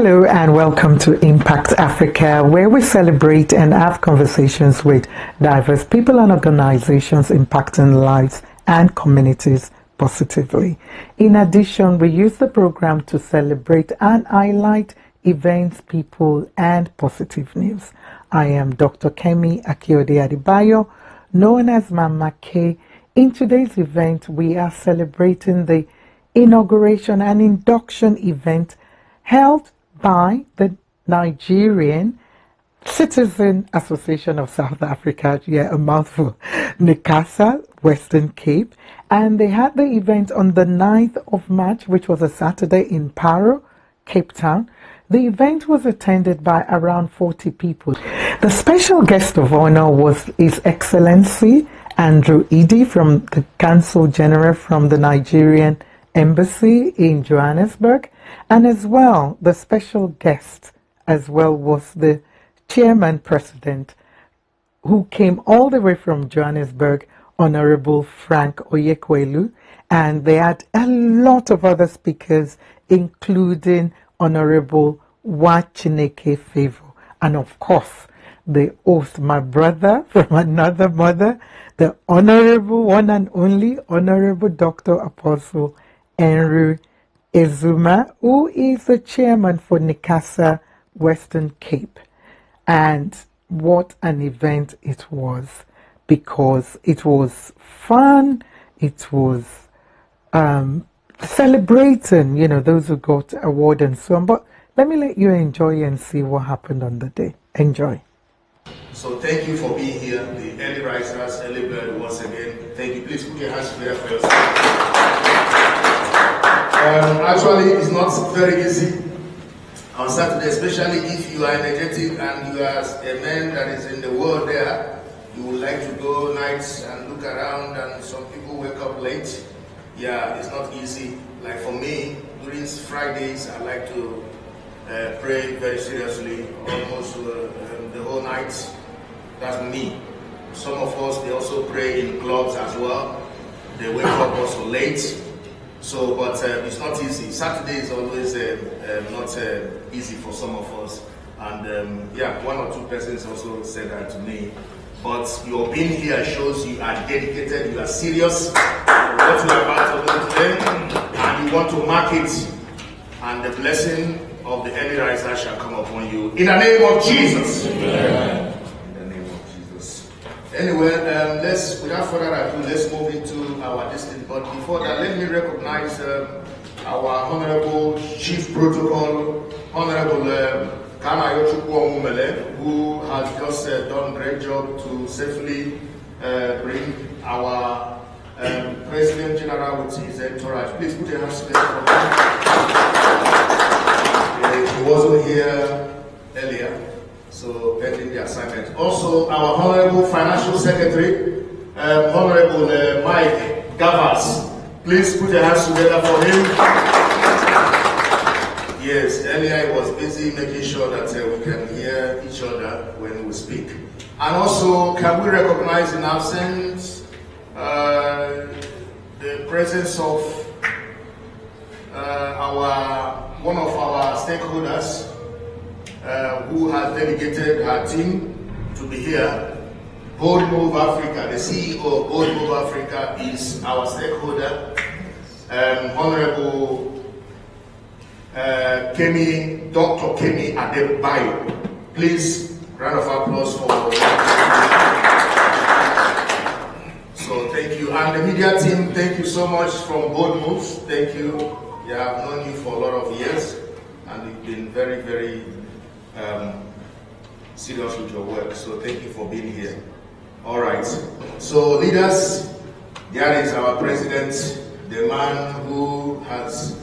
Hello and welcome to Impact Africa, where we celebrate and have conversations with diverse people and organizations impacting lives and communities positively. In addition, we use the program to celebrate and highlight events, people, and positive news. I am Dr. Kemi Akiyode-Adebayo, known as Mama K. In today's event, we are celebrating the Inauguration and Induction event held by the Nigerian Citizen Association of South Africa, a mouthful, NICASA Western Cape, and they had the event on the 9th of March, which was a Saturday in Paro, Cape Town. The event was attended by around 40 people. The special guest of honor was His Excellency Andrew Idi from the Consul General from the Nigerian Embassy in Johannesburg, and as well the special guest as well was the chairman president who came all the way from Johannesburg, Honorable Frank Oyekwelu, and they had a lot of other speakers including Honorable Wachineke Favor, and of course the host, my brother from another mother, the Honorable one and only Honorable Dr. Apostle Henry Ezuma, who is the chairman for NICASA Western Cape. And what an event it was, because it was fun, it was celebrating, those who got award and so on. But let me let you enjoy and see what happened on the day. Enjoy. So thank you for being here, the early risers, early bird once again. Thank you. Please put your hands together for yourself. Actually, it's not very easy on Saturday, especially if you are energetic and you are a man that is in the world there. You would like to go nights and look around, and some people wake up late. Yeah, it's not easy. Like for me, during Fridays, I like to pray very seriously, almost the whole night. That's me. Some of us, they also pray in clubs as well. They wake up also late. So, but it's not easy. Saturday is always not easy for some of us. And one or two persons also said that to me. But your being here shows you are dedicated, you are serious for what you are about to do today, and you want to mark it. And the blessing of the early riser shall come upon you. In the name of Jesus. Amen. Anyway, without further ado, let's move into our destiny. But before that, let me recognize our Honorable Chief Protocol, Honorable Kemi Akiyode-Adebayo, who has just done a great job to safely bring our President General with his entourage. Please put your hands together for him. He wasn't here earlier, so pending the assignment. Also, our Honorable Financial Secretary, Honorable Mike Gavas. Please put your hands together for him. Yes, earlier he was busy making sure that we can hear each other when we speak. And also, can we recognize in absence the presence of one of our stakeholders who has delegated her team to be here. Bold Move Africa, the CEO of Bold Move Africa is our stakeholder. Honorable Dr. Kemi Akiyode-Adebayo. Please, round of applause for So thank you. And the media team, thank you so much from Bold Moves. Thank you. We have known you for a lot of years, and you've been very, very serious with your work. So thank you for being here. All right. So leaders, there is our president, the man who has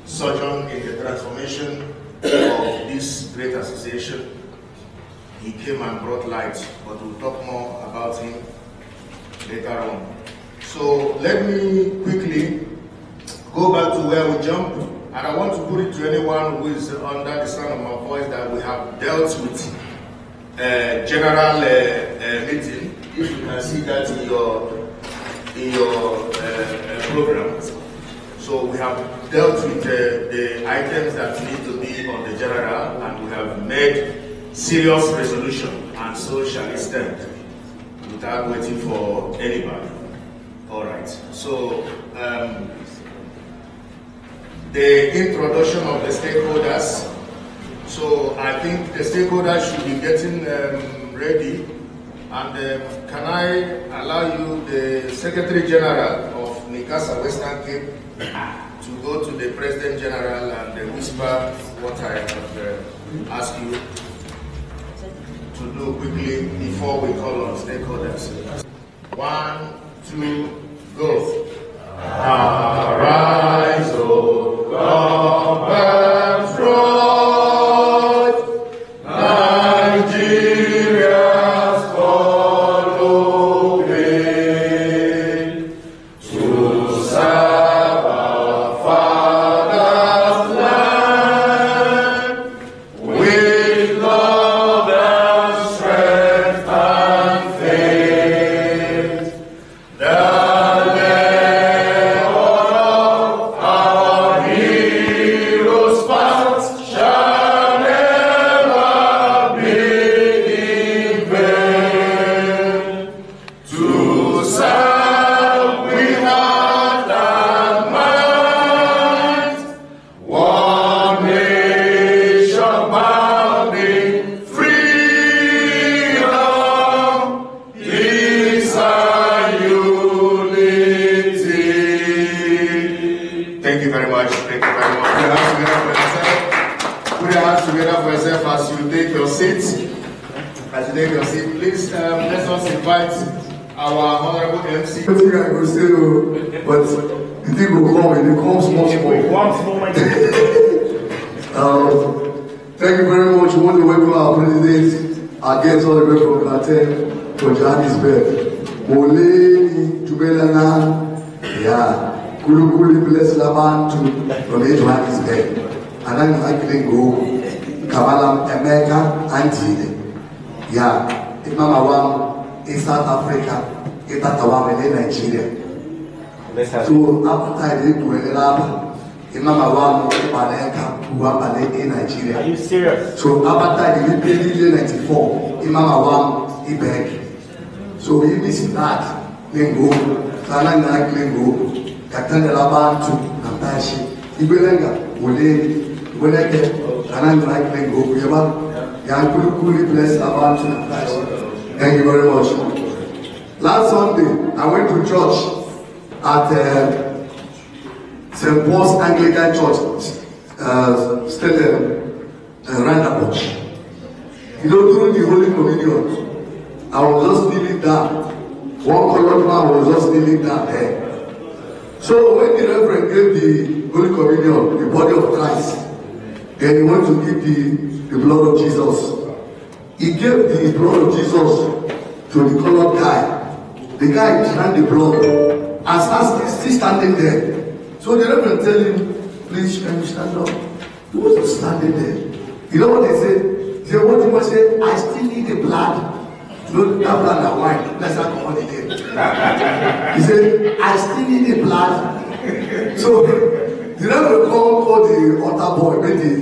sojourned in the transformation of this great association. He came and brought light, but we'll talk more about him later on. So let me quickly go back to where we jumped, and I want to put it to anyone who is under the sound of my voice that we have dealt with general meeting. If you can see that in your program. So we have dealt with the items that need to be be on the general, and we have made serious resolution, and so shall it stand, without waiting for anybody. All right. So the introduction of the stakeholders. So I think the stakeholders should be getting ready. And can I allow you, the Secretary General of NICASA Western Cape, to go to the President General and whisper what I have asked you to do quickly before we call on stakeholders. 1, 2, go. Arise, O God, and strike, Nigeria's follow pain, to serve our father's land, with love and strength and faith. The Thank you very much. Thank you very much. Put your hands together for yourself as you take your seats. As you take your seat, please let us invite our honorable MC. I think I will say, but the thing will come and it comes much more. Thank you very much. We want to welcome our president, our guests all the way from Katen, for Johannesburg. Ole Jubelana, yeah. Kuli bless Laban to from Johannesburg. And then I can go Kavalam America and Chile. Yeah, Imam Awam in South Africa, Itatawam in Nigeria. So after I did to Elaba, Imam Awam in America, Uwapale in Nigeria. Are you serious? So after I did in 94, Imam Awam in Beg. So he missed that, then go, Sanan then go. Captain Laban to Natashi, Ibelenga, Ule, Uleke, and I'm like Lengo, Yankuli bless Laban to Natashi. Thank you very much. Last Sunday, I went to church at St. Paul's Anglican Church, still Randaport. You know, during the Holy Communion, I was just kneeling down. One colored man was just kneeling down there. So when the Reverend gave the Holy Communion, the body of Christ, then he went to give the blood of Jesus. He gave the blood of Jesus to the colored guy. The guy drank the blood and still standing there. So the Reverend tell him, please can you stand up? He wasn't standing there. You know what they said? They said, what you must say, I still need the blood. No, that blood and wine. Let's not come on again. He said, I still need the blood. So the Reverend called the altar boy when they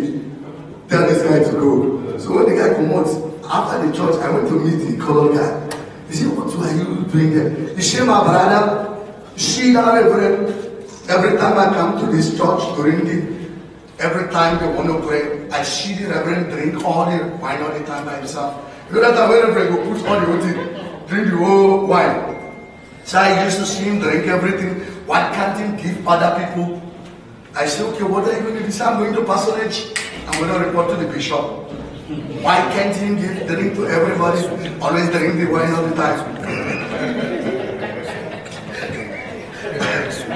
tell this guy to go. So when the guy comes out, after the church, I went to meet the colored guy. He said, what are you doing there? He said, my brother, she that Reverend, every time I come to this church to Rindy, every time they want to pray, I see the Reverend drink all the wine all the time by himself. You know that time when Reverend go put all the whole thing, drink the whole wine. So I used to see him drink everything. Why can't he give other people? I said, okay, what are you going to do? I'm going to parsonage. I'm going to report to the bishop. Why can't he give drink to everybody? Always drink the wine all the time.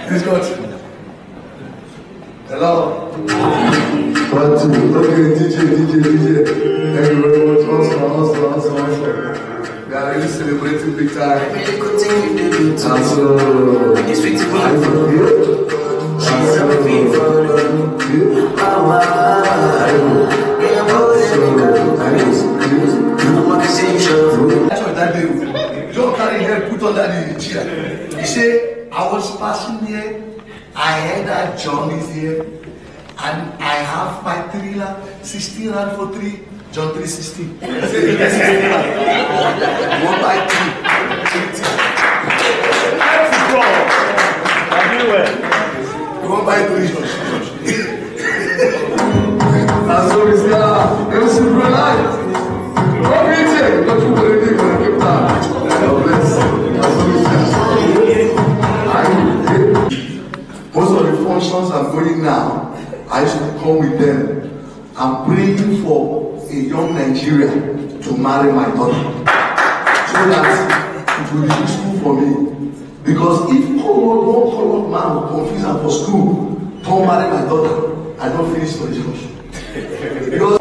Praise God. Hello. 1, 2. Okay, DJ. Thank you very much. Awesome. We are really celebrating big time. And so, I'm Don't carry hair, put on that in the chair. He said, I was passing here, I heard that John is here. I And I have my 3 rand, 16 rand for 3, John 3:16. 1 by 3. You won't buy 3 Josh. And so it's there. It was super life. Come in here. Don't you believe it? Keep that. God bless. That's what it's there. Most of the functions I'm going now, I used to come with them. I'm praying for a young Nigerian to marry my daughter, so that it will be useful for me. Because if one colored man will confuse her for school, don't marry my daughter, I don't finish my church. Because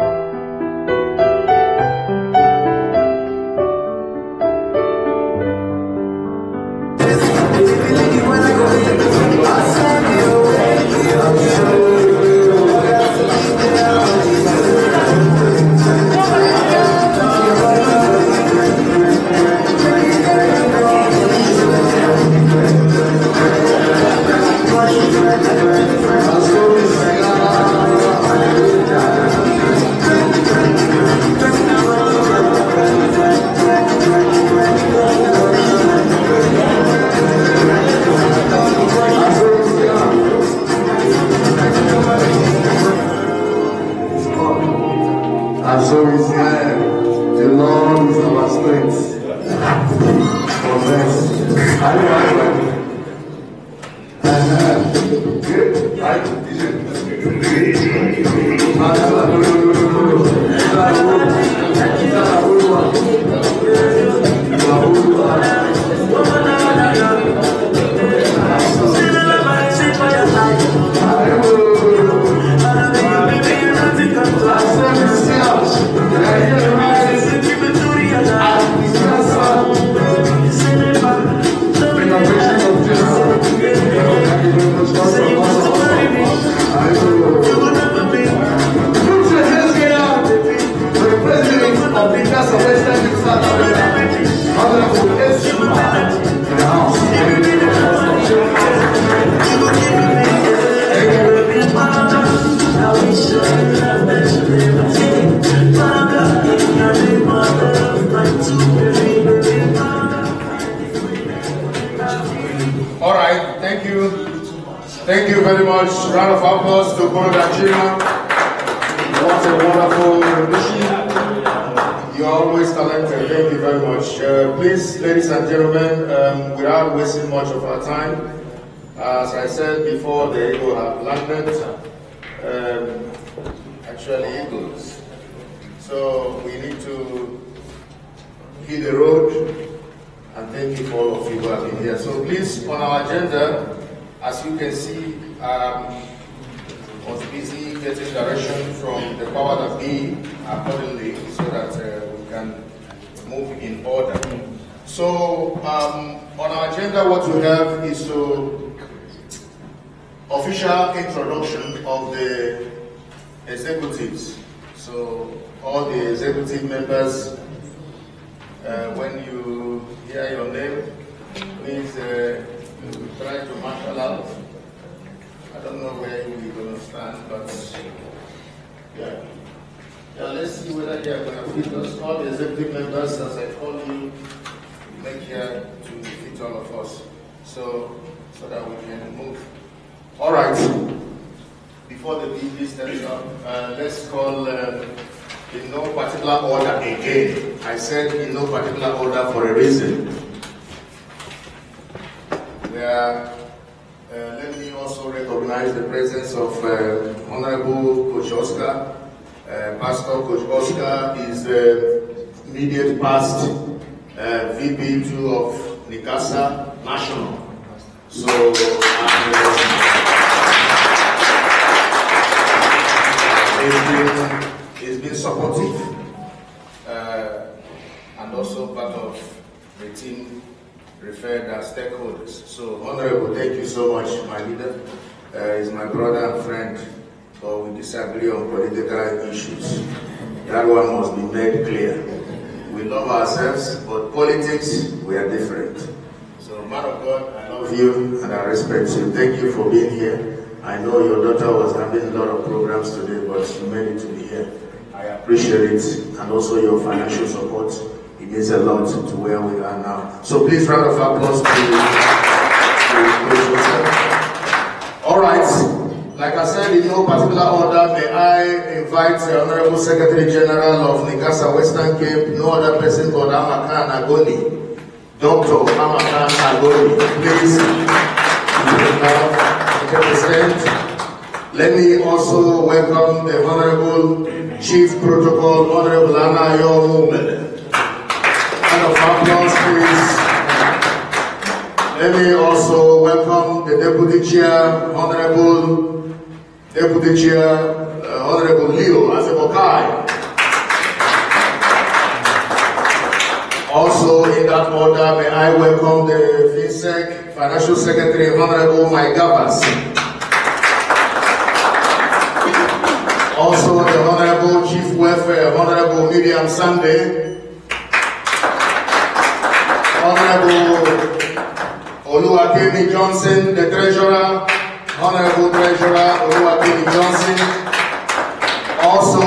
thank you very much. Round of applause to Nigerian. What a wonderful rendition. You are always talented. Thank you very much. Please, ladies and gentlemen, without wasting much of our time, as I said before, the eagle have landed. Actually, eagles. So we need to hit the road. And thank you for all of you who have been here. So please, on our agenda, as you can see, was busy getting direction from the power that be accordingly so that we can move in order. So on our agenda, what we have is official introduction of the executives. So all the executive members, when you hear your name, please try to marshal out. I don't know where we're going to stand, but yeah, let's see whether they are going to fit us. All the executive members, as I told you, make here to fit all of us, so that we can move. All right. Before the DP stands up, let's call in no particular order again. I said in no particular order for a reason. Let me also recognize the presence of Honorable Coach Oscar. Pastor Coach Oscar is the immediate past VP2 of NICASA National. So he's been supportive and also part of the team referred as stakeholders. So, Honorable, thank you so much, my leader. He's my brother and friend, but we disagree on political issues. That one must be made clear. We love ourselves, but politics, we are different. So, man of God, I love you and I respect you. Thank you for being here. I know your daughter was having a lot of programs today, but you made it to be here. I appreciate it, and also your financial support. It means a lot to where we are now. So please, round of applause to all right. Like I said, in no particular order, may I invite the Honorable Secretary General of NICASA Western Cape, no other person but Amakan Agoni, Dr. Amakan Agoni. Please, let me also welcome the Honorable Chief Protocol, Honorable Anna Yomu. Round of applause, please. Let me also welcome the Deputy Chair, Honorable Leo Azebokai. Also, in that order, may I welcome the FinSec Financial Secretary, Honorable Mike Gabas. Also, the Honorable Chief Welfare, Honorable Miriam Sunday. Honorable Oluwakemi Johnson, the Treasurer. Honorable Treasurer Oluwakemi Johnson. Also,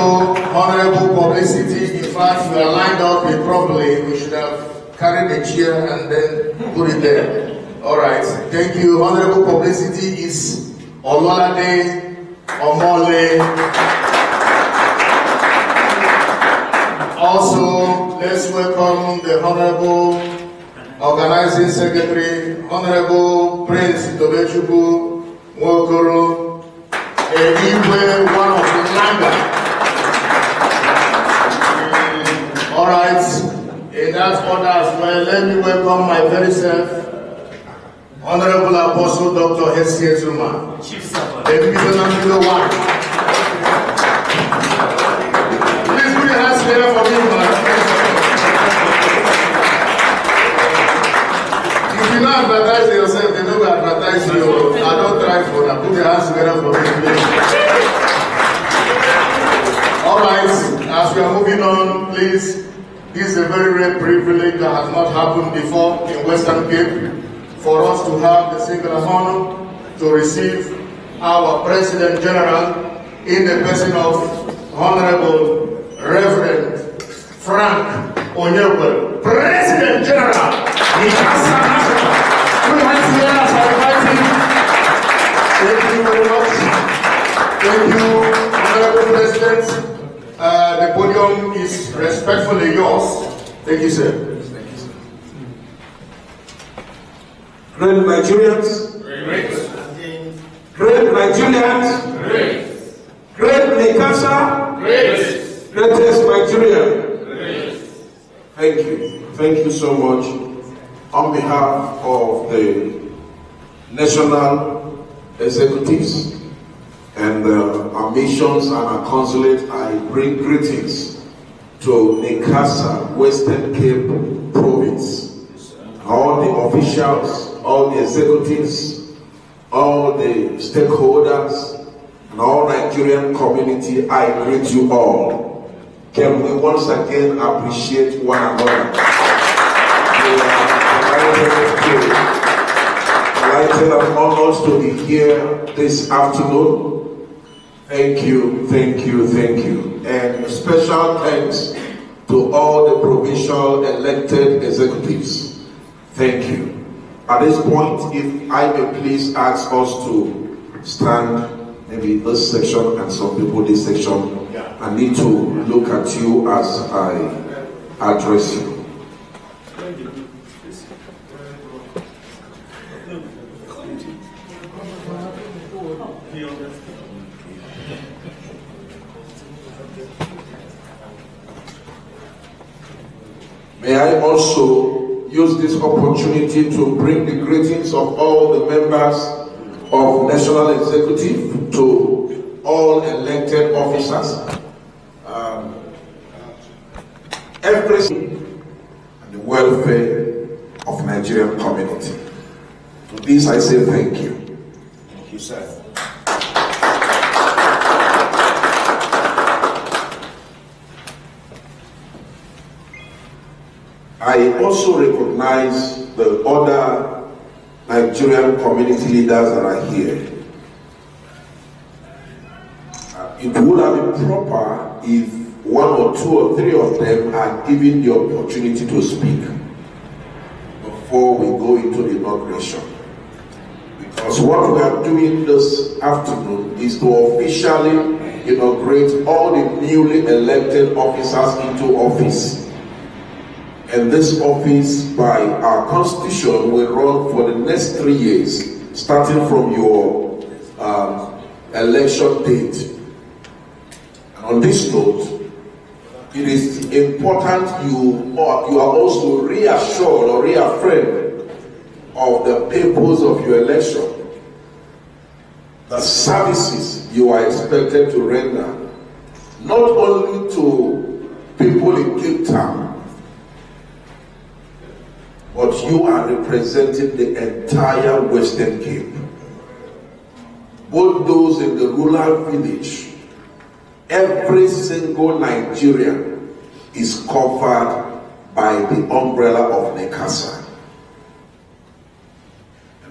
Honorable Publicity. In fact, we are lined up it properly. We should have carried the chair and then put it there. All right. Thank you. Honorable Publicity is Ololade Omole. Also, let's welcome the Honorable Organizing Secretary, Honorable Prince Tobechuku Mwokoro, one of the Langa. All right, in that order as well, let me welcome my very self, Honorable Apostle Dr. S.K. Zuma, the Visionary One. Please put your hands together for me, man. If you don't advertise yourself, they don't advertise you. I don't try for that. Put your hands together for me, please. All right, as we are moving on, please. This is a very rare privilege that has not happened before in Western Cape for us to have the singular honor to receive our President General in the person of Honorable Reverend Frank Onyebel, President General, NICASA National. Thank you very much. Thank you, Honorable President. The podium is respectfully yours. Thank you, sir. Great Nigerians. Great. Great Nigerians. Great. Great NICASA. Great. Greatest Nigerian. Great. Thank you. Thank you so much. On behalf of the national executives and our missions and our consulate, I bring greetings to NICASA Western Cape Province. All the officials, all the executives, all the stakeholders, and all Nigerian community, I greet you all. Can we once again appreciate one another? We are delighted and honored to be here this afternoon. Thank you, thank you, thank you. And special thanks to all the provincial elected executives. Thank you. At this point, if I may please ask us to stand, maybe this section and some people this section. I need to look at you as I address you. May I also use this opportunity to bring the greetings of all the members of National Executive to all elected officers, everything and the welfare of Nigerian community. To this I say thank you. Thank you, sir. I also recognize the other Nigerian community leaders that are here. it would have been proper if one or two or three of them are given the opportunity to speak before we go into the inauguration. Because what we are doing this afternoon is to officially inaugurate all the newly elected officers into office. And this office, by our constitution, will run for the next 3 years, starting from your election date. And on this note, it is important you are also reassured or reaffirmed of the purpose of your election. The services you are expected to render, not only to people in Cape Town, but you are representing the entire Western Cape. Both those in the rural village, every single Nigerian is covered by the umbrella of NICASA.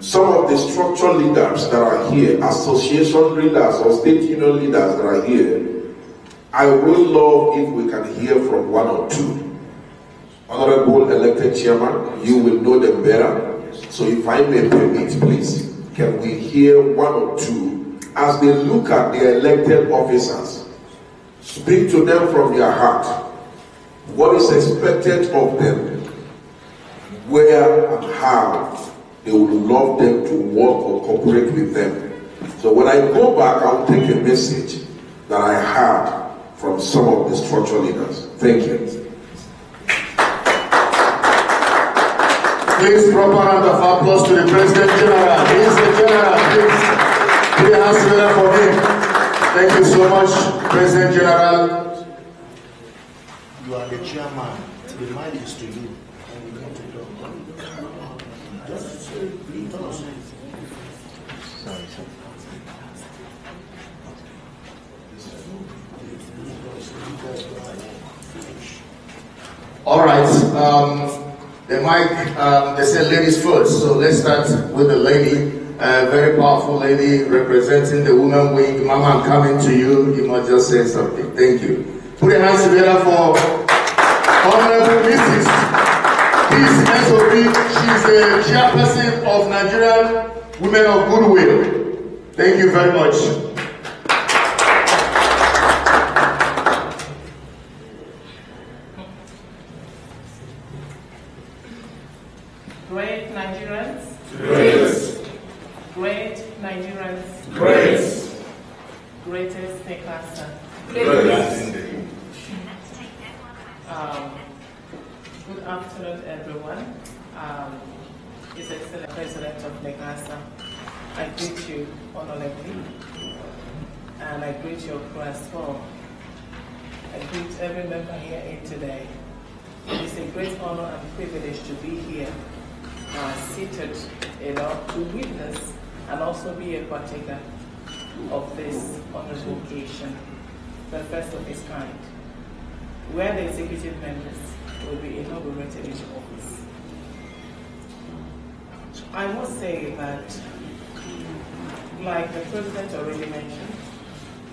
Some of the structural leaders that are here, association leaders or state union leaders that are here, I would love if we can hear from one or two. Honorable elected chairman, you will know them better. So if I may permit, please, can we hear one or two as they look at the elected officers? Speak to them from their heart. What is expected of them? Where and how they would love them to work or cooperate with them. So when I go back, I will take a message that I had from some of the structural leaders. Thank you. Please, proper round of applause to the President General. He is the General. Please, put your hands together for him. Thank you so much, President General. You are the chairman. The mic is to you. And you need to talk. Just please tell us. Sorry. All right. The mic, they said ladies first, so let's start with the lady. Very powerful lady representing the women wing. Mama, I'm coming to you. You must just say something. Thank you. Put your hands together for Honorable Mrs. Peace SOP. She's the chairperson of Nigerian Women of Goodwill. Thank you very much. Great Nigerians. Great. Great Nigerians. Great. Greatest NICASA. Good afternoon, everyone. His Excellency President of NICASA, I greet you honorably, and I greet your crew as well. I greet every member here in today. It is a great honor and privilege to be here, seated, to witness and also be a partaker of this honorable occasion, the first of its kind, where the executive members will be inaugurated into office. I must say that, like the President already mentioned,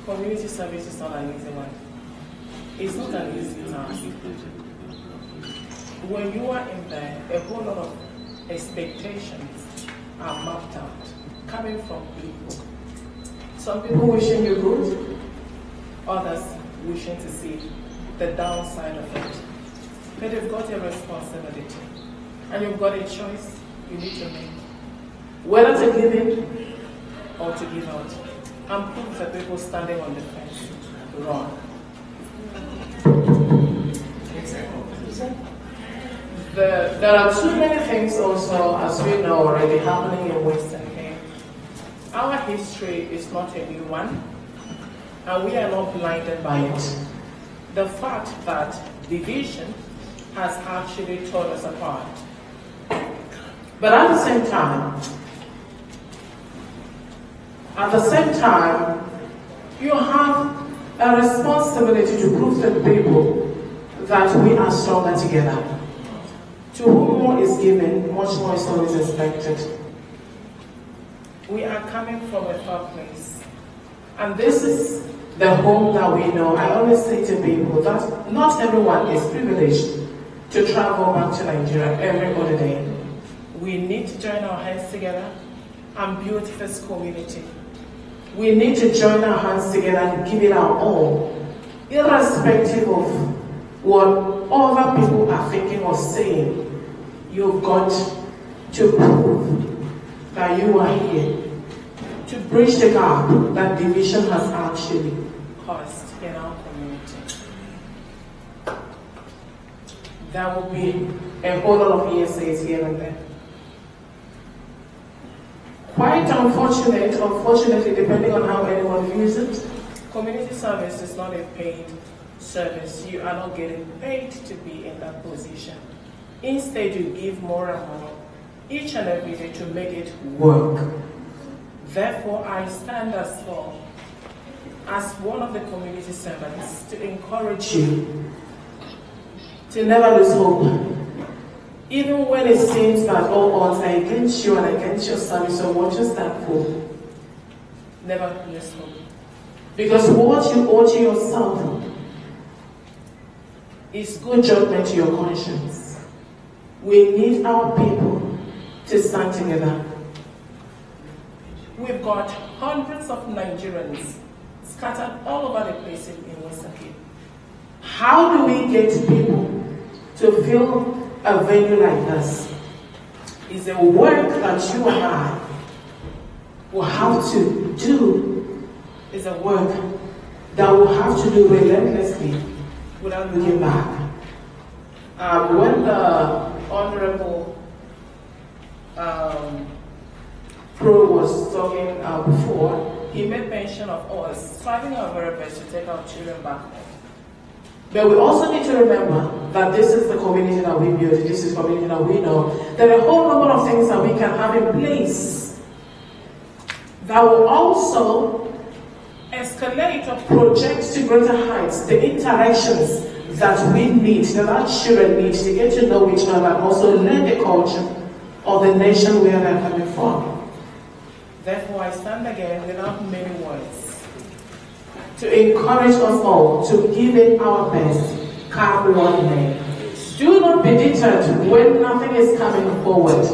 community service is not an easy one. It's not an easy task. When you are in there, a whole lot of expectations are mapped out, coming from people. Some people wishing you good, others wishing to see the downside of it. But you've got a responsibility, and you've got a choice you need to make. Whether to give in or to give out. And prove the people standing on the fence wrong. There are too many things also, as we know, already happening in Western Cape. Our history is not a new one, and we are not blinded by it. The fact that division has actually torn us apart. But at the same time, you have a responsibility to prove to the people that we are stronger together. To whom more is given, much more is always expected. We are coming from a far place, and this is the home that we know. I always say to people that not everyone is privileged to travel back to Nigeria every other day. We need to join our hands together and build this community. We need to join our hands together and give it our all, irrespective of what other people are thinking or saying. You've got to prove that you are here to bridge the gap that division has actually caused in our community. There will be a whole lot of ESAs here and there. Quite unfortunately, depending on how anyone views it, community service is not a paid service. You are not getting paid to be in that position. Instead, you give more and more each and every day to make it work. Therefore, I stand as one of the community servants to encourage you to never lose hope. Even when it seems that all odds are against you and against your service or what you stand for, never lose hope. Because what you owe to yourself is good judgment to your conscience. We need our people to stand together. We've got hundreds of Nigerians scattered all over the place in Western Cape. How do we get people to fill a venue like this? Is a work that you and I will have to do. Is a work that we'll have to do relentlessly without looking back. When the Honorable Pro was talking before, he made mention of us striving our very best to take our children back home. But we also need to remember that this is the community that we built, this is the community that we know. There are a whole number of things that we can have in place that will also escalate or project to greater heights the interactions that we need, that our children need to get to know each other and also learn the culture of the nation where they're coming from. Therefore, I stand again without many words to encourage us all to give it our best, come one day. Do not be deterred when nothing is coming forward,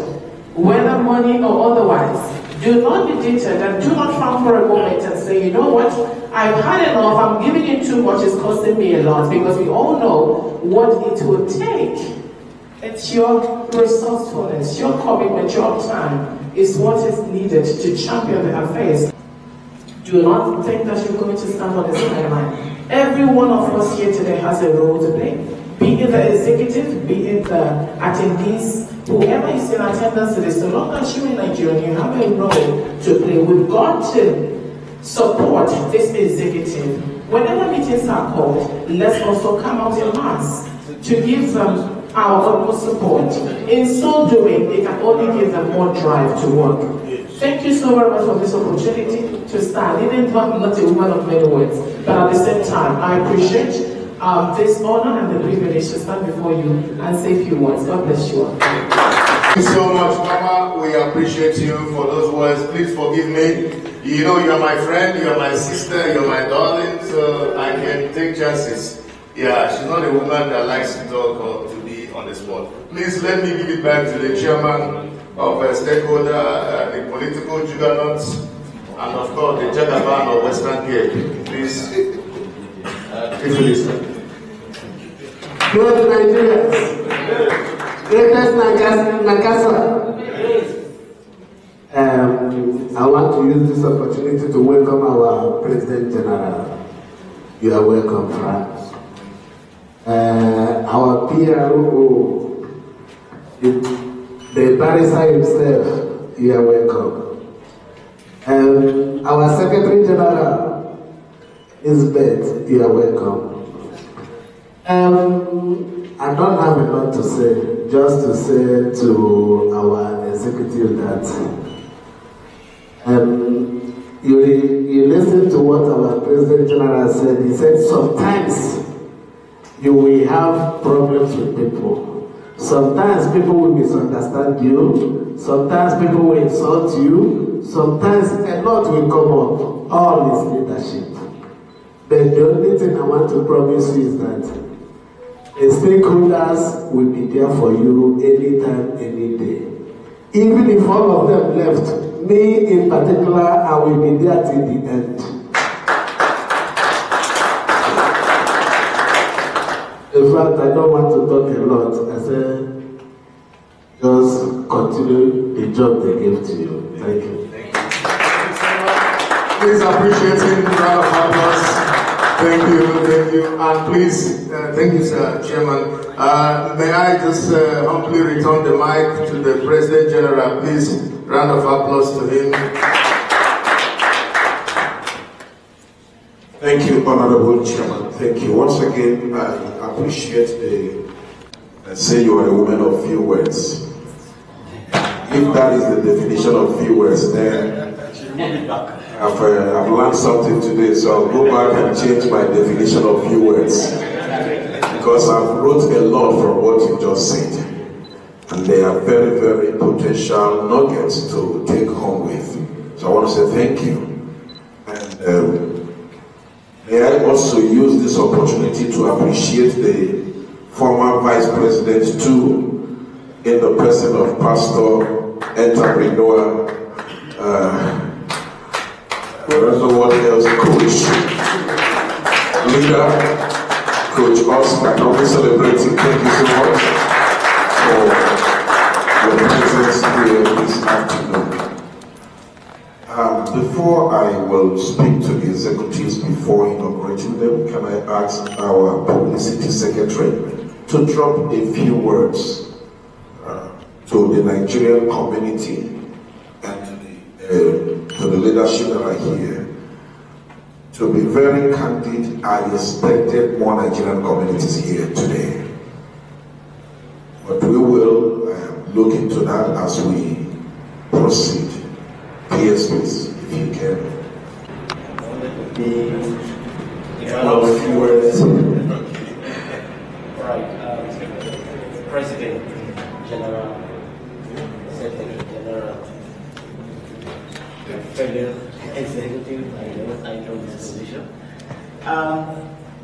whether money or otherwise. Do not be deterred and do not frown for a moment and say, you know what, I've had enough, I'm giving in too much, it's costing me a lot, because we all know what it will take. It's your resourcefulness, your commitment, your time is what is needed to champion the affairs. Do not think that you're going to stand on the sideline. Every one of us here today has a role to play. Be it the executive, be it the attendees, whoever is in attendance today, so long as you're in Nigeria, you have a role to play. We've got to support this executive. Whenever meetings are called, let's also come out in mass to give them our utmost support. In so doing, it can only give them more drive to work. Thank you so very much for this opportunity to stand. Even though I'm not a woman of many words, but at the same time, I appreciate this honor and the privilege to stand before you and say a few words. God bless you all. Thank you so much, Mama. We appreciate you for those words. Please forgive me. You know, you're my friend, you're my sister, you're my darling, so I can take chances. Yeah, she's not a woman that likes to talk or to be on the spot. Please let me give it back to the chairman of a stakeholder, the political juggernauts, and of course the Jagaban of Western Cape. Please, please listen. Good Nigerians, greatest NICASA. I want to use this opportunity to welcome our President General. You are welcome, friends. Our PRO, the barrister himself, you are welcome. Our Secretary General, Elizabeth, you are welcome. I don't have a lot to say, just to say to our executive that you listen to what our President General said. He said sometimes you will have problems with people. Sometimes people will misunderstand you. Sometimes people will insult you. Sometimes a lot will come up. All is leadership. But the only thing I want to promise you is that the stakeholders will be there for you anytime, any day. Even if all of them left, me in particular, I will be there till the end. In fact, I don't want to talk a lot. I said, just continue the job they gave to you. Thank you. Please appreciate him. Round of applause. Thank you. And please, thank you, sir, Chairman. May I just humbly return the mic to the President General. Please, round of applause to him. Thank you, Honorable Chairman. Thank you. Once again, I appreciate let's say you are a woman of few words. If that is the definition of few words, then I've learned something today, so I'll go back and change my definition of few words. Because I've wrote a lot from what you just said. And they are very, very potential nuggets to take home with. So I want to say thank you. And may I also use this opportunity to appreciate the former Vice President too, in the person of Pastor, entrepreneur, I don't know what else, coach, leader, Coach Oscar. I'll be celebrating. Thank you so much for your presence here this afternoon. Before I will speak to the executives before inaugurating them, can I ask our publicity secretary to drop a few words to the Nigerian community and to the leadership that are here. To be very candid, I expected more Nigerian communities here today. But we will look into that as we proceed. PS, please, if you can. A few words. Right, President General, Secretary General, fellow executive, I know this position.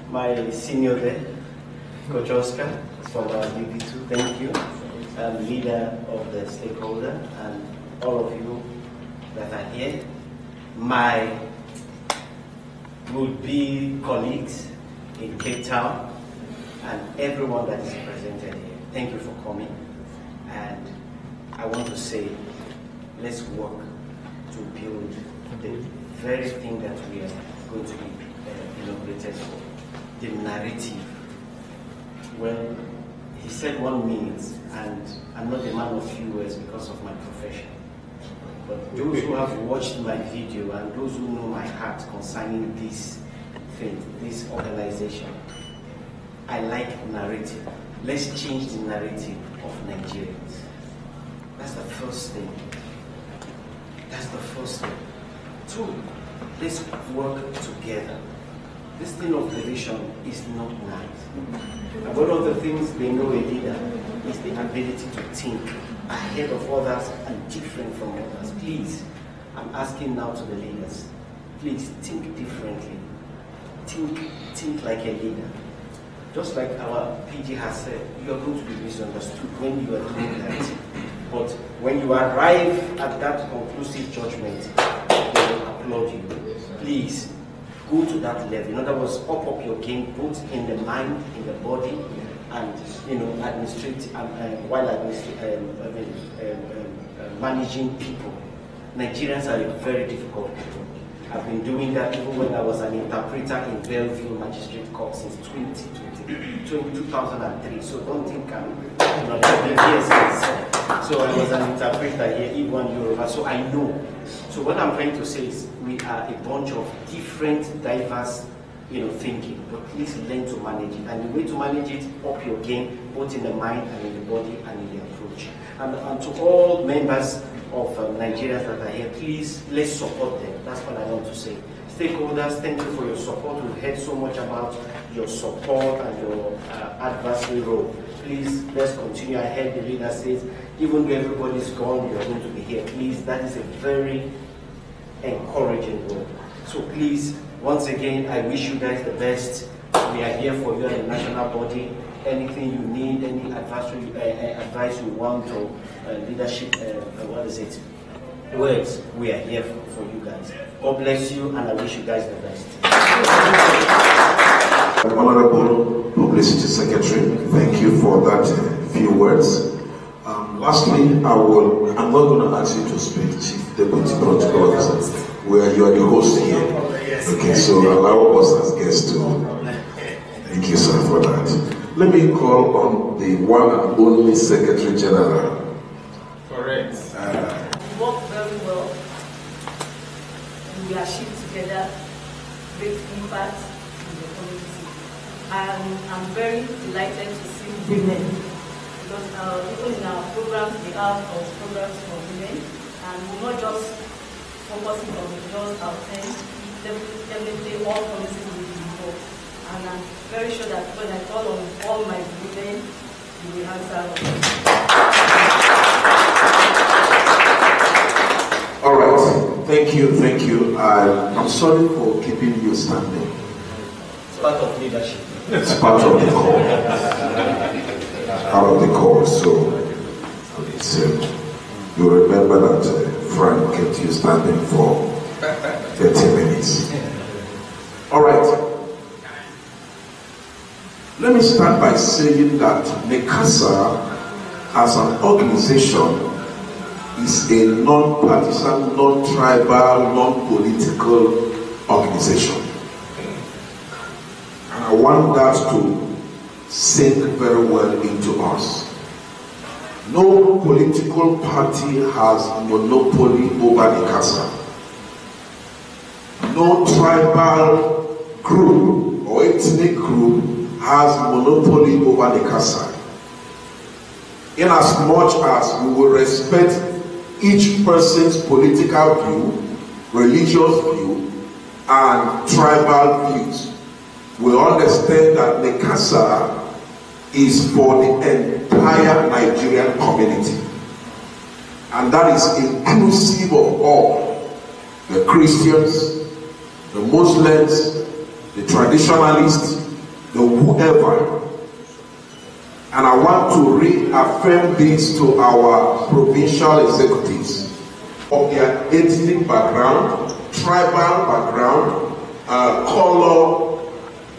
My senior there, Coach Oscar, from our DP2, thank you. Leader of the stakeholder, and all of you that are here. My would-be colleagues in Cape Town, and everyone that is presented here. Thank you for coming. And I want to say, let's work to build the very thing that we are going to be inaugurated for, the narrative. Well, he said 1 minute, and I'm not a man of few words because of my profession. But those who have watched my video and those who know my heart concerning this thing, this organization, I like narrative. Let's change the narrative of Nigerians. That's the first thing. That's the first thing. 2, let's work together. This thing of division is not nice. And one of the things they know a leader is the ability to think ahead of others and different from others. Please, I'm asking now to the leaders, please think differently. Think like a leader. Just like our PG has said, you are going to be misunderstood when you are doing that. But when you arrive at that conclusive judgment, they will applaud you. Please, go to that level. In other words, up your game, both in the mind, in the body, and while managing people. Nigerians are a very difficult people. I've been doing that even when I was an interpreter in Belleville Magistrate Court since 2003. So don't think I'm not years since. So I was an interpreter here, even Yoruba. So I know. So what I'm trying to say is we are a bunch of different, diverse, thinking. But please learn to manage it. And the way to manage it, up your game, both in the mind and in the body and in the approach. And to all members of Nigerians that are here, please, let's support them. That's what I want to say. Stakeholders, thank you for your support. We've heard so much about your support and your adversary role. Please, let's continue. I heard the leader says, even though everybody's gone, you're going to be here. Please, that is a very encouraging role. So please, Once again, I wish you guys the best. We are here for you as a national body. Anything you need, any advice you want, or leadership, words, we are here for you guys. God bless you, and I wish you guys the best. Honorable Publicity Secretary, thank you for that few words. Lastly, I'm not going to ask you to speak, Chief Deputy Protocol Officer, where you are the host here. Okay, so allow us as guests to. Thank you, sir, for that. Let me call on the one and only Secretary General. Correct. We work very well. We achieve together great impact in the community. I'm very delighted to see women, because even in our programs, we have programs for women, and we're not just focusing on just our 10, definitely all policies will be involved. And I'm very sure that when I call on all my women, you will answer. All right, thank you. I'm sorry for keeping you standing. It's part of leadership. It's part of the call. Part of the call. So you remember that Frank kept you standing for 30 minutes. All right. Let me start by saying that NICASA as an organization is a non-partisan, non-tribal, non-political organization. And I want that to sink very well into us. No political party has monopoly over NICASA. No tribal group or ethnic group has monopoly over NICASA. In as much as we will respect each person's political view, religious view, and tribal views, we understand that NICASA is for the entire Nigerian community. And that is inclusive of all, the Christians, the Muslims, the traditionalists, the whoever. And I want to reaffirm this to our provincial executives of their ethnic background, tribal background, color,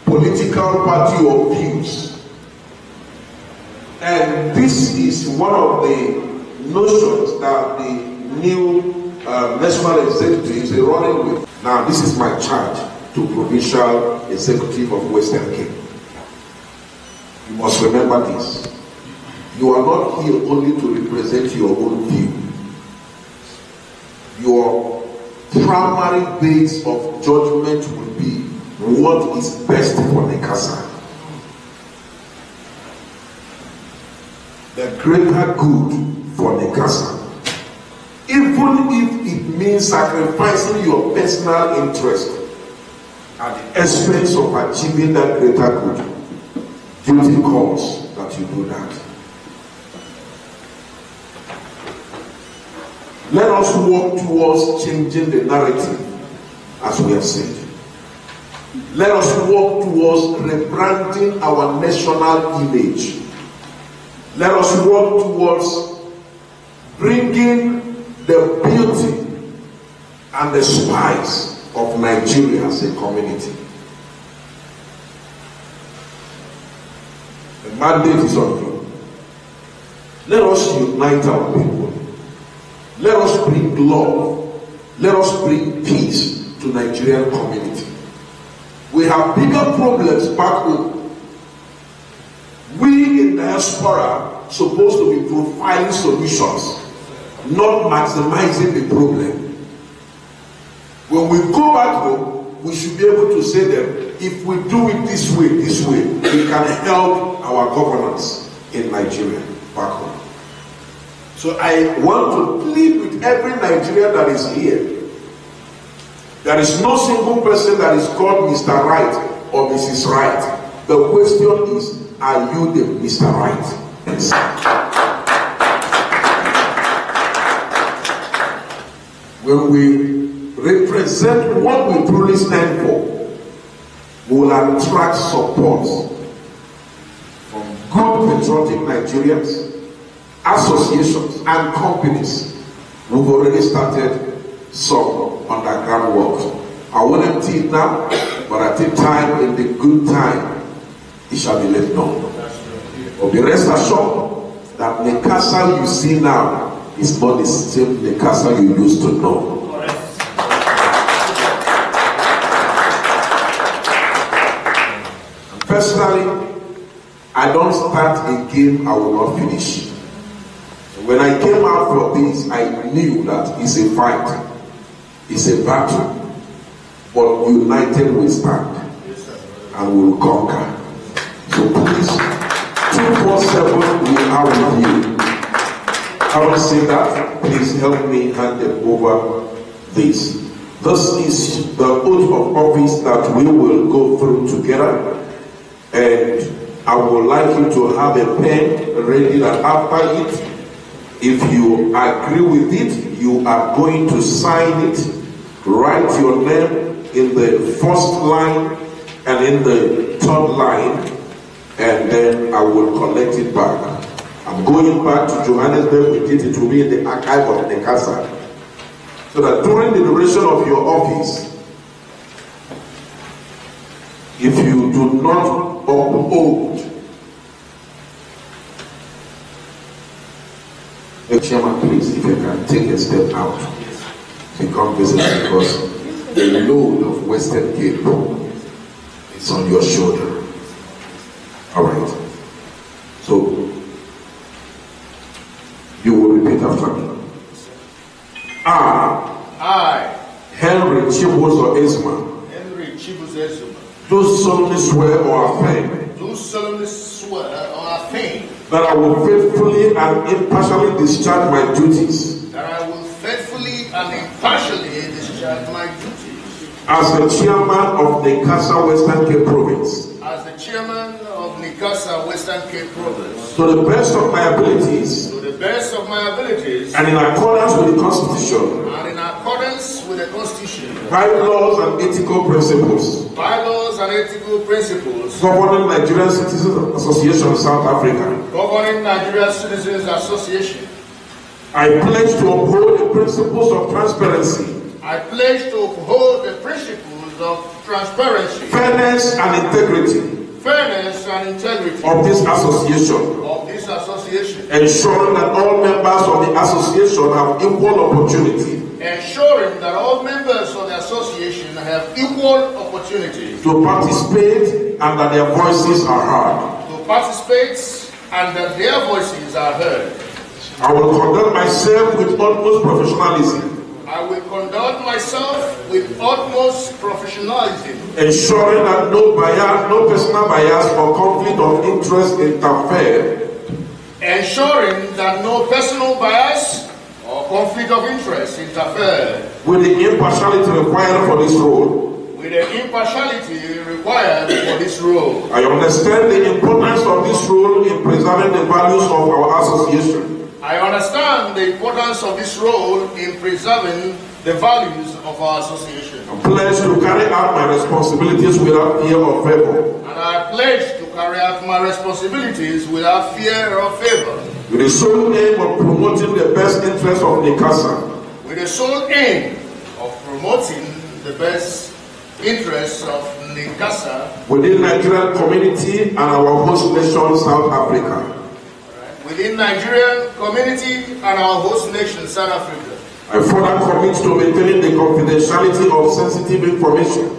political party or views. And this is one of the notions that the new national executives are running with. Now, this is my charge to provincial executive of Western Cape. You must remember this. You are not here only to represent your own view. Your primary base of judgment will be what is best for NICASA. The greater good for NICASA. Even if it means sacrificing your personal interest at the expense of achieving that greater good, duty calls that you do that. Let us work towards changing the narrative, as we have said. Let us work towards rebranding our national image. Let us work towards bringing the beauty and the spice of Nigeria as a community. The mandate is on you. Let us unite our people. Let us bring love. Let us bring peace to Nigerian community. We have bigger problems back home. We in diaspora supposed to be providing solutions, not maximizing the problem. When we go back home, we should be able to say that if we do it this way, we can help our governance in Nigeria back home. So I want to plead with every Nigerian that is here. There is no single person that is called Mr. Right or Mrs. Right. The question is, are you the Mr. Right? Yes. When we represent what we truly stand for, will attract support from good patriotic Nigerians, associations and companies. We've already started some underground work. I wouldn't tell it now, but at the time, in the good time, it shall be let known. But be rest assured that NICASA you see now is not the same NICASA you used to know. Personally, I don't start a game I will not finish. When I came out for this, I knew that it's a fight, it's a battle, but united we stand and we will conquer. So please, 247, we are with you. Having said that, please help me hand it over this. This is the oath of office that we will go through together, and I would like you to have a pen ready that after it, if you agree with it, you are going to sign it, write your name in the first line and in the third line, and then I will collect it back. I'm going back to Johannesburg with it. It will be in the archive of NICASA. So that during the duration of your office, if you do not uphold, the chairman, please, if you can take a step out to come visit, because the load of Western Cape is on your shoulder. All right. So you will repeat after me. I, Henry Chibuzo Ezma, do solemnly swear or affirm that I will faithfully and impartially discharge my duties as the chairman of NICASA Western Cape Province, to the best of my abilities, and in accordance with the Constitution, bylaws and ethical principles, governing Nigerian Citizens Association South Africa, I pledge to uphold the principles of transparency, fairness and integrity of this association, ensuring that all members of the association have equal opportunity to participate and that their voices are heard. I will conduct myself with utmost professionalism, ensuring that no bias, no personal bias or conflict of interest interfere with the impartiality required for this role. I understand the importance of this role in preserving the values of our association. I pledge to carry out my responsibilities without fear or favor. With the sole aim of promoting the best interests of NICASA. Within Nigerian community and our host nation, South Africa. I further commit to maintaining the confidentiality of sensitive information.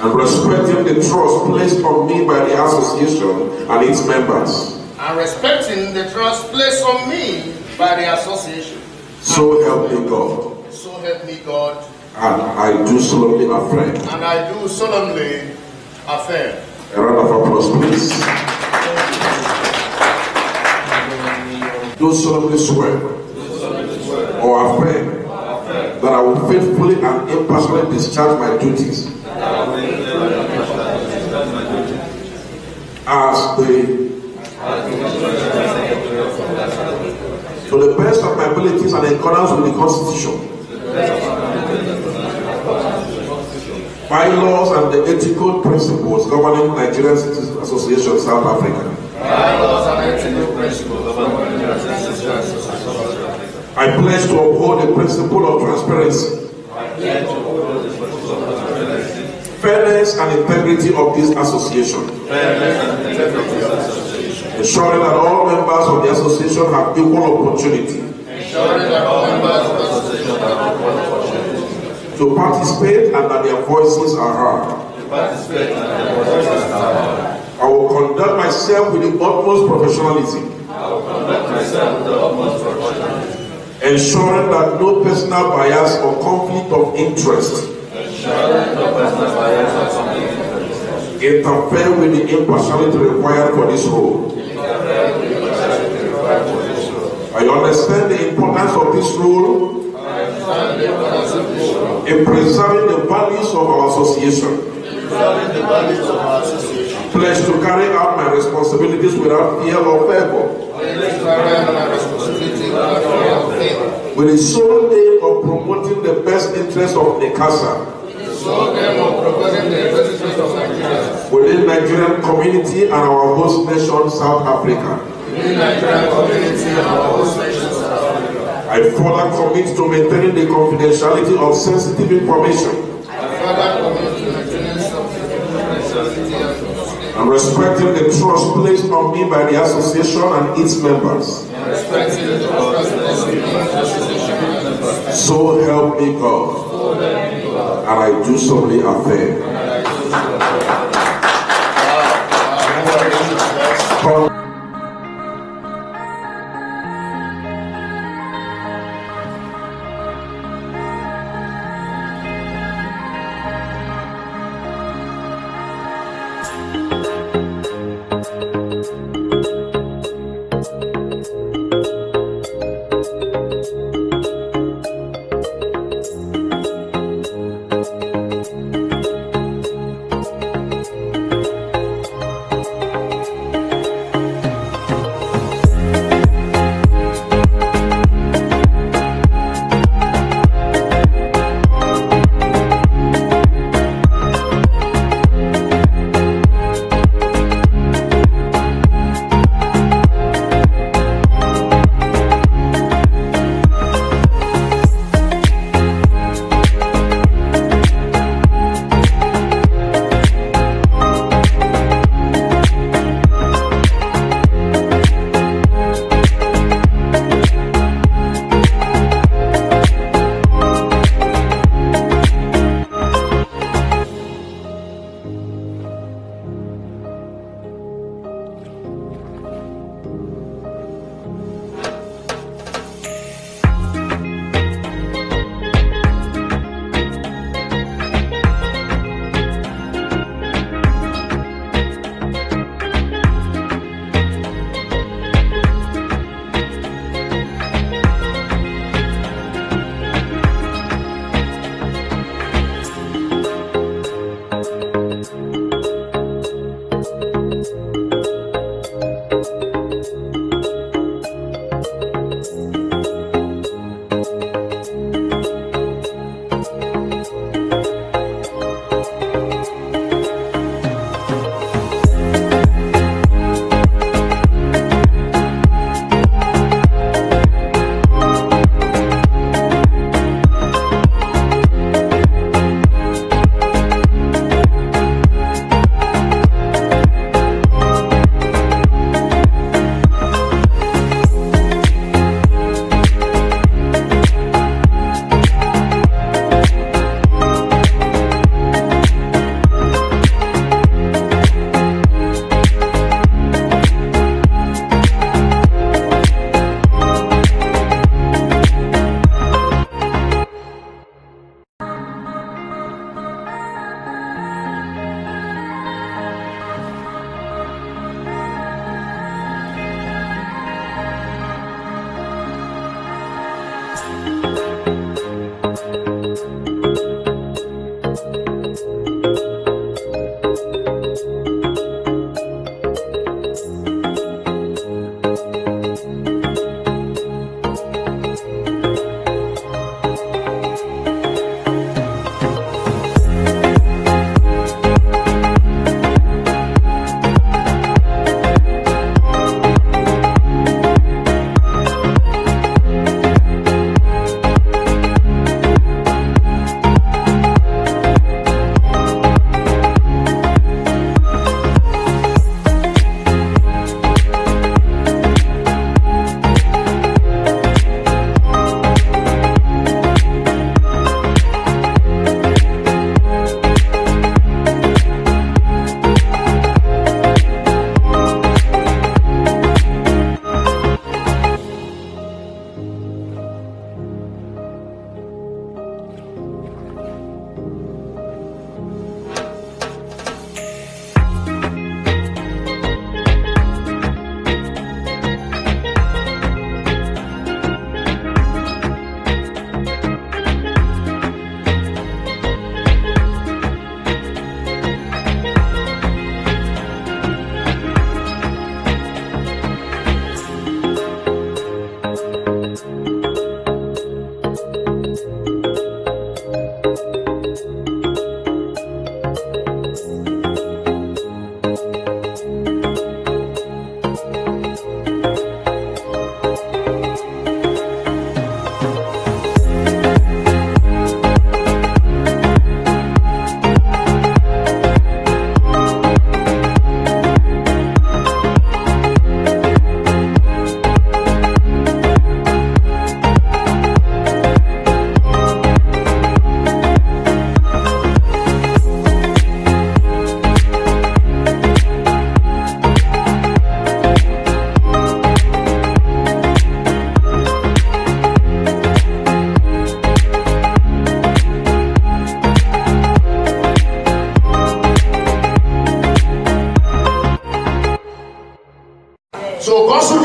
And respecting the trust placed on me by the association and its members. So help me God. And I do solemnly affirm. A round of applause, please. Do solemnly swear or affirm that I will faithfully and impartially discharge my duties to the best of my abilities and and in accordance with the Constitution, bylaws and the ethical principles governing Nigerian Citizens Association South Africa. I pledge to uphold the principle of transparency, fairness and integrity of this association, ensuring that all members of the association have equal opportunity to participate and that their voices are heard. I will conduct myself with the utmost professionalism, ensuring that no personal bias or conflict of interest interfere with the impartiality required for this role. I understand the importance of this role in preserving the values of our association. Pledge to carry out my responsibilities without fear or favor, with the sole aim of promoting the best interest of NICASA within Nigerian community and our host nation, South Africa. I further commit to maintaining the confidentiality of sensitive information and respecting the trust placed on me by the association and its members. So help me God, and I do solemnly affirm.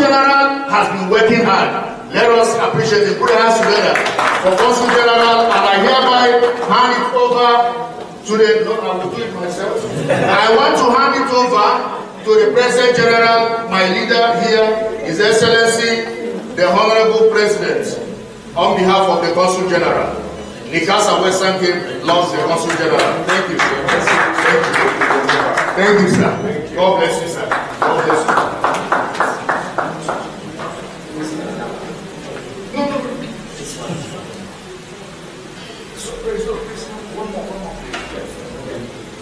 General has been working hard. Let us appreciate it. Put your hands together for Consul General, and I hereby hand it over to the, no, I will do it myself. I want to hand it over to the President General, my leader here, His Excellency, the Honorable President, on behalf of the Consul General. NICASA Western Cape loves the Consul General. Thank you, sir. Thank you. Thank you, sir. God bless you, sir. God bless you.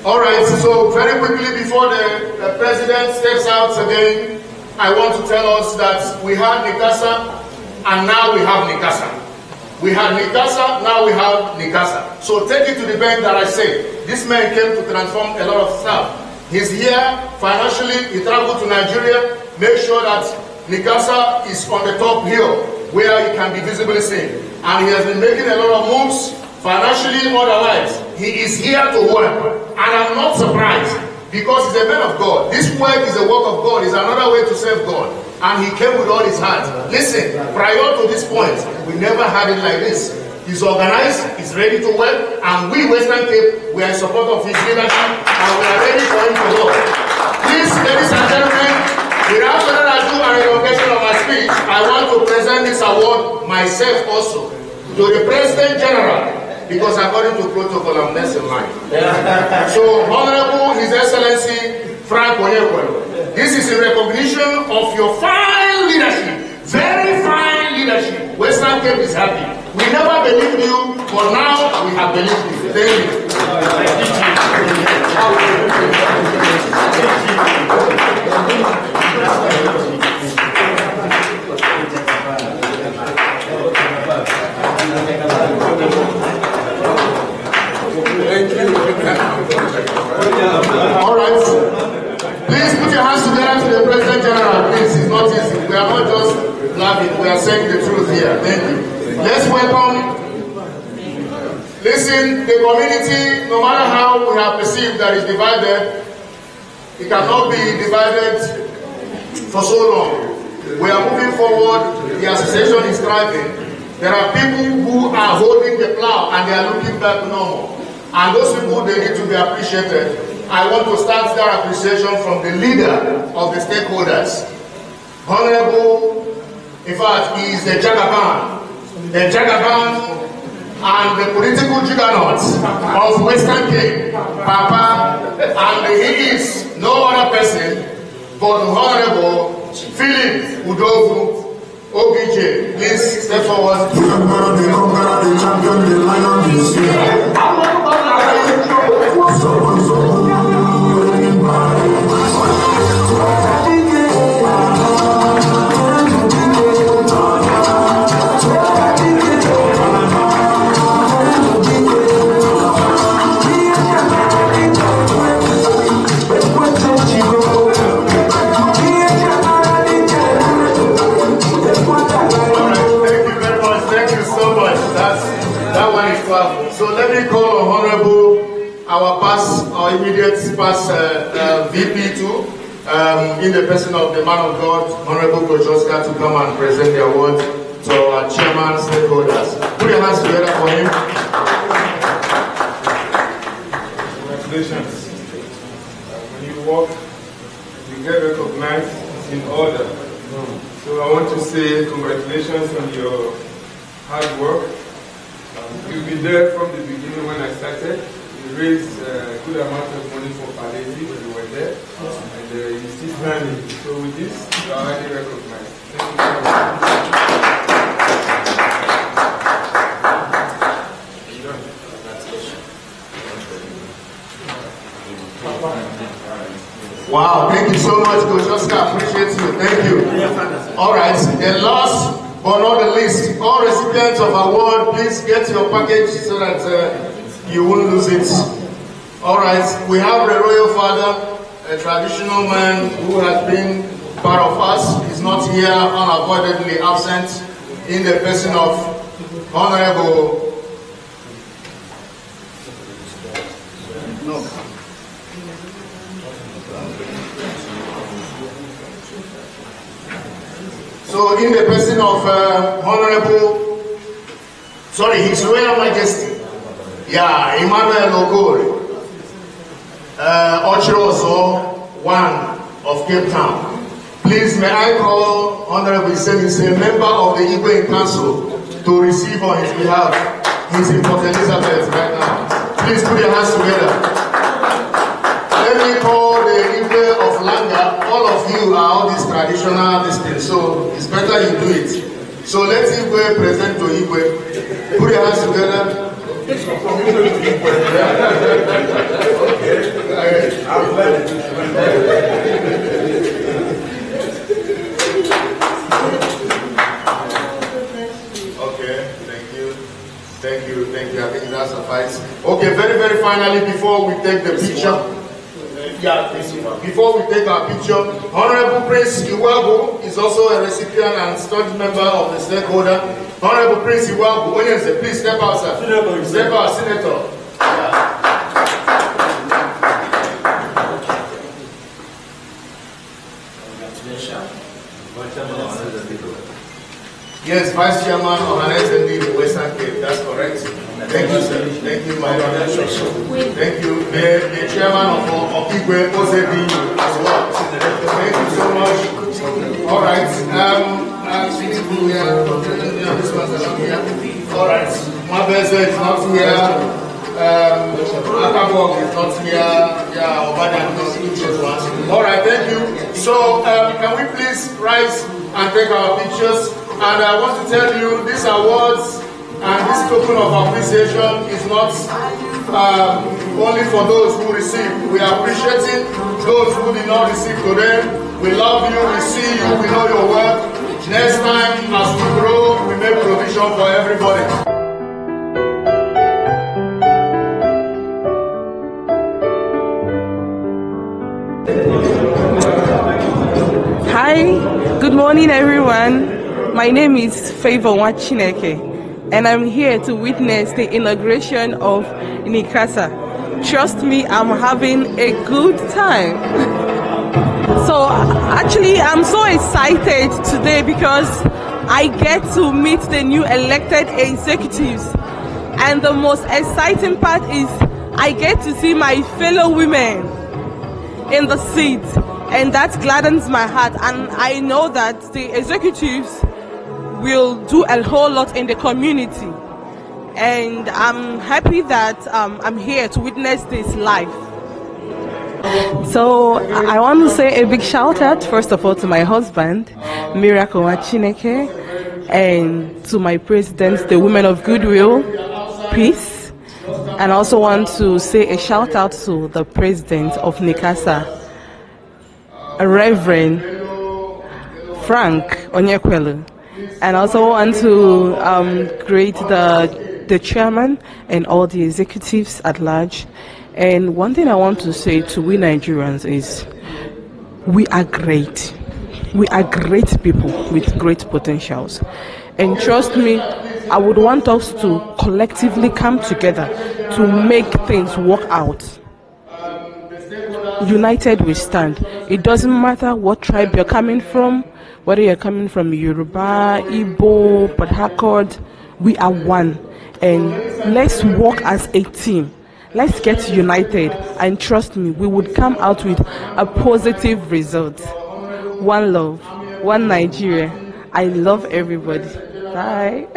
All right, so very quickly before the President steps out again, I want to tell us that we had NICASA and now we have NICASA. We had NICASA, now we have NICASA. So take it to the bank that I said. This man came to transform a lot of stuff. He's here financially, he traveled to Nigeria, make sure that NICASA is on the top hill where he can be visibly seen. And he has been making a lot of moves, financially, otherwise. He is here to work. And I'm not surprised because he's a man of God. This work is a work of God. It's another way to serve God. And he came with all his heart. Listen, prior to this point, we never had it like this. He's organized, he's ready to work, and we, Western Cape, we are in support of his leadership, and we are ready for him to work. Please, ladies and gentlemen, without further ado and elongation of my speech, I want to present this award myself also to the President General, because according to protocol, I'm next in line. So, Honorable His Excellency Frank Onyekwe, this is in recognition of your fine leadership, very fine leadership. Western Cape is happy. We never believed you, but now we have believed you. Thank All right. Please put your hands together to the President General. Please, it's not easy. We are not just laughing. We are saying the truth here. Thank you. Let's welcome. Listen, the community, no matter how we have perceived that it's divided, it cannot be divided for so long. We are moving forward. The association is thriving. There are people who are holding the plow and they are looking back normal. And those people, they need to be appreciated. I want to start that appreciation from the leader of the stakeholders. Honorable, in fact, he is the Jagaban and the political juggernaut of Western Cape, Papa, and he is no other person but the Honorable Philip Udogu OBJ. Please step forward. So let me call on Honorable, our immediate past VP2, in the person of the man of God, Honorable Kojoska, to come and present the award to our chairman stakeholders. Put your hands together for him. Congratulations. When you work, you get recognized in order. So I want to say congratulations on your hard work. You've been there from the beginning when I started. You raised a good amount of money for palliative when you were there. And you still standing. So with this, you are highly recognized. Thank you so much. Wow, thank you so much, Coach Oscar. Appreciate you. Thank you. All right, the last but not the least, all recipients of award, please get your package so that you won't lose it. All right, we have the royal father, a traditional man who has been part of us. He's not here, unavoidably absent, in the person of Honorable. So in the person of Honorable, His Royal Majesty, Emmanuel Ogori, Ochirozo, one of Cape Town. Please may I call Honorable Isenise, a member of the Igwe Council, to receive on his behalf his important Elizabeth right now. Please put your hands together. Let me call the Igwe of Langa. All of you are all these traditional things, so it's better you do it. So let Igwe present to Igwe. Put your hands together. Okay, thank you. I think that suffices. Okay, very finally, before we take the picture. Before we take our picture, Honorable Prince Iwabu is also a recipient and study member of the stakeholder. Honorable Prince Iwabu, please step out, sir. Step out, Senator. Yes, Vice Chairman of NICASA Western Cape, that's correct. Thank you, sir. Thank you, my brother. Thank you. The chairman of Igwe Ozebi as well. Thank you so much. All right. This one's not here. All right. Mabeze is not here. Akabog is not here. Obadan is not here. All right. Thank you. So, can we please rise and take our pictures? And I want to tell you, these awards and this token of appreciation is not only for those who receive. We are appreciating those who did not receive today. We love you, we see you, we know your work. Next time, as we grow, we make provision for everybody. Hi, good morning everyone. My name is Favor Wachineke, and I'm here to witness the inauguration of NICASA. Trust me, I'm having a good time. So actually, I'm so excited today because I get to meet the new elected executives. And the most exciting part is I get to see my fellow women in the seat. And that gladdens my heart. And I know that the executives will do a whole lot in the community, and I'm happy that I'm here to witness this live. So I want to say a big shout out first of all to my husband Miracle Wachineke, and to my presidents, the Women of Goodwill, Peace, and I also want to say a shout out to the president of NICASA, Reverend Frank Onyekwelu. And I also want to greet the chairman and all the executives at large. And one thing I want to say to we Nigerians is we are great. We are great people with great potentials. And trust me, I would want us to collectively come together to make things work out. United we stand. It doesn't matter what tribe you're coming from, whether you're coming from Yoruba, Igbo, Port Harcourt, we are one. And let's work as a team. Let's get united. And trust me, we would come out with a positive result. One love, one Nigeria. I love everybody. Bye.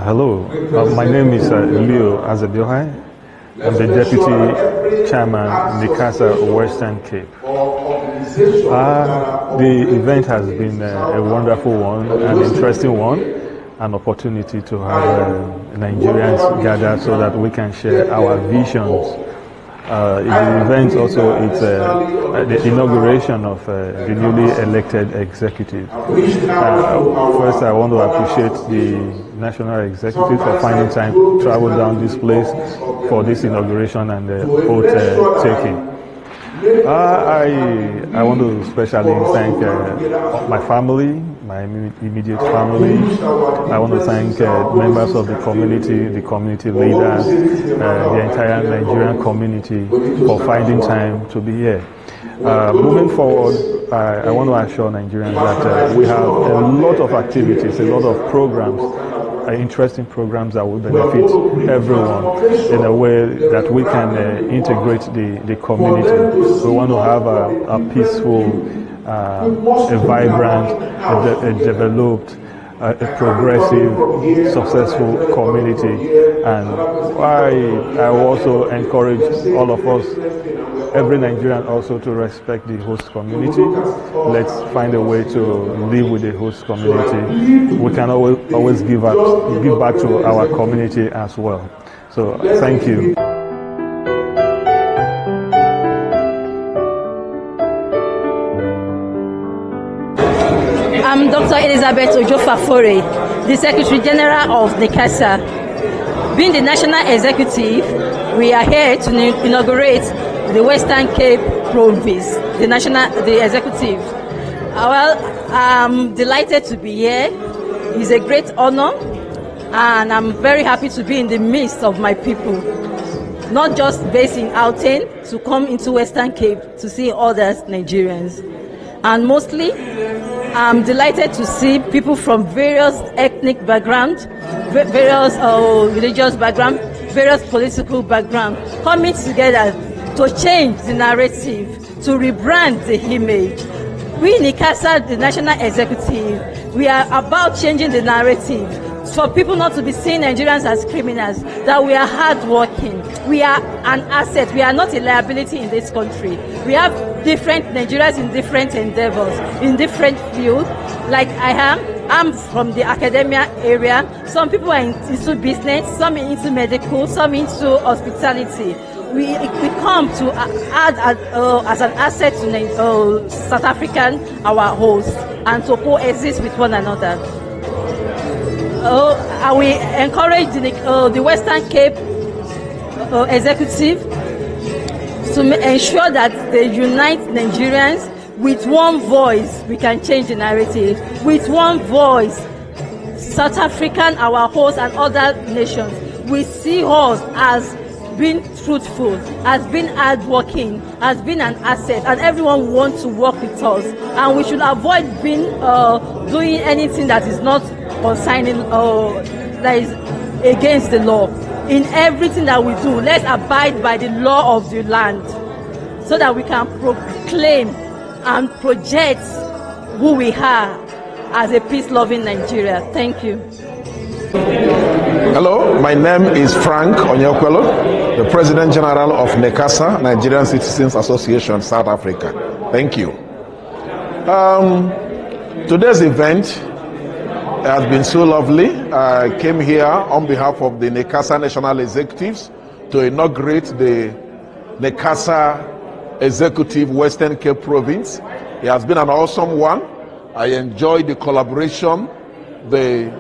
Hello. My name is Leo Azebiohai. I'm the Deputy Chairman, NICASA Western Cape. The event has been a wonderful one, an interesting one, an opportunity to have Nigerians gather so that we can share our visions. The event also is the inauguration of the newly elected executive. First, I want to appreciate the National Executive for finding time to travel down this place for this inauguration and oath taking. I want to especially thank my family, my immediate family. I want to thank members of the community leaders, the entire Nigerian community for finding time to be here. Moving forward, I want to assure Nigerians that we have a lot of activities, a lot of programs, interesting programs that will benefit everyone in a way that we can integrate the community. We want to have a peaceful, a vibrant, a developed, a progressive, successful community. And I also encourage all of us, every Nigerian also, to respect the host community. Let's find a way to live with the host community. We can always give back to our community as well. So thank you. I'm Dr. Elizabeth Ojo-Fafore, the Secretary General of NICASA. Being the National Executive, we are here to inaugurate the Western Cape Province, the executive. Well, I'm delighted to be here. It's a great honor, and I'm very happy to be in the midst of my people. Not just based in Gauteng, to come into Western Cape to see other Nigerians. And mostly, I'm delighted to see people from various ethnic backgrounds, various religious backgrounds, various political backgrounds, coming together to change the narrative, to rebrand the image. We in NICASA, the National Executive, we are about changing the narrative for people not to be seeing Nigerians as criminals, that we are hardworking, we are an asset, we are not a liability in this country. We have different Nigerians in different endeavors, in different fields, like I'm from the academia area. Some people are into business, some into medical, some into hospitality. We come to add as an asset to South African, our host, and to coexist with one another. We encourage the Western Cape executive to ensure that they unite Nigerians. With one voice, we can change the narrative. With one voice, South African, our host, and other nations, we see us as being truthful, as being hardworking, as being an asset, and everyone wants to work with us. And we should avoid doing anything that is not consigning that is against the law. In everything that we do, let's abide by the law of the land, so that we can proclaim and project who we are as a peace-loving Nigeria. Thank you. Hello, my name is Frank Onyekwelo, the President General of NICASA, Nigerian Citizens Association, South Africa. Thank you. Today's event has been so lovely. I came here on behalf of the NICASA National Executives to inaugurate the NICASA Executive Western Cape Province. It has been an awesome one. I enjoyed the collaboration, the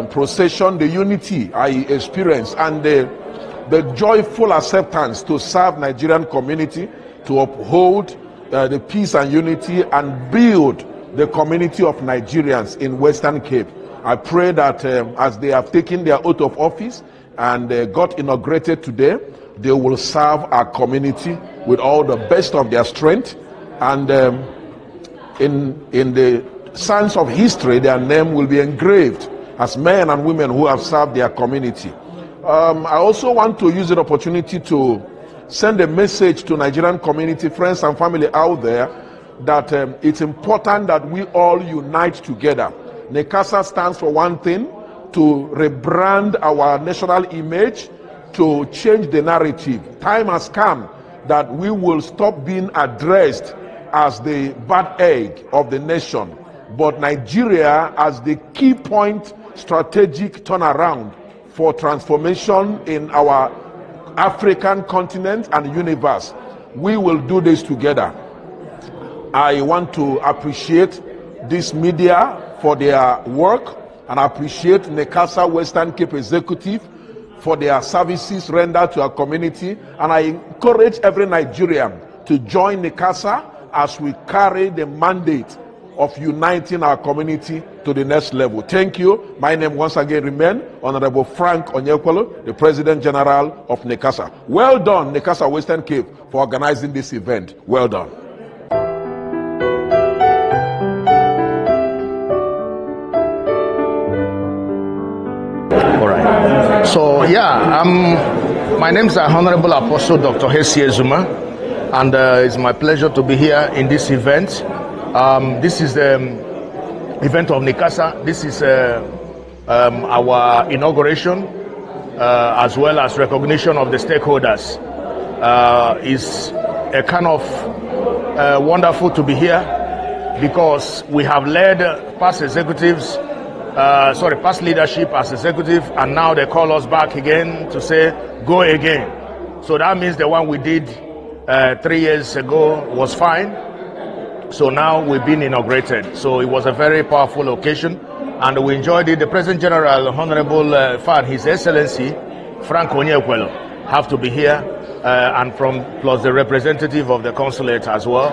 procession, the unity I experienced, and the joyful acceptance to serve Nigerian community, to uphold the peace and unity and build the community of Nigerians in Western Cape. I pray that as they have taken their oath of office and got inaugurated today, they will serve our community with all the best of their strength, and in the sands of history, their name will be engraved as men and women who have served their community. I also want to use the opportunity to send a message to Nigerian community, friends and family out there, that it's important that we all unite together. NICASA stands for one thing: to rebrand our national image, to change the narrative. Time has come that we will stop being addressed as the bad egg of the nation, but Nigeria as the key point, strategic turnaround for transformation in our African continent and universe. We will do this together. I want to appreciate this media for their work, and appreciate NICASA Western Cape Executive for their services rendered to our community. And I encourage every Nigerian to join NICASA as we carry the mandate of uniting our community to the next level. Thank you. My name once again remains Honorable Frank Onyekwelu, the President General of NICASA. Well done, NICASA Western Cape, for organizing this event. Well done. All right. So, my name is Honorable Apostle Dr. Hesi Ezuma, and it's my pleasure to be here in this event. This is the event of NICASA. This is our inauguration, as well as recognition of the stakeholders. It's a kind of wonderful to be here because we have led past executives, past leadership as executive, and now they call us back again to say, go again. So that means the one we did 3 years ago was fine. So now we've been inaugurated. So it was a very powerful occasion, and we enjoyed it. The President General, Honorable His Excellency Frank Onyekwelu, have to be here, and plus the representative of the consulate as well.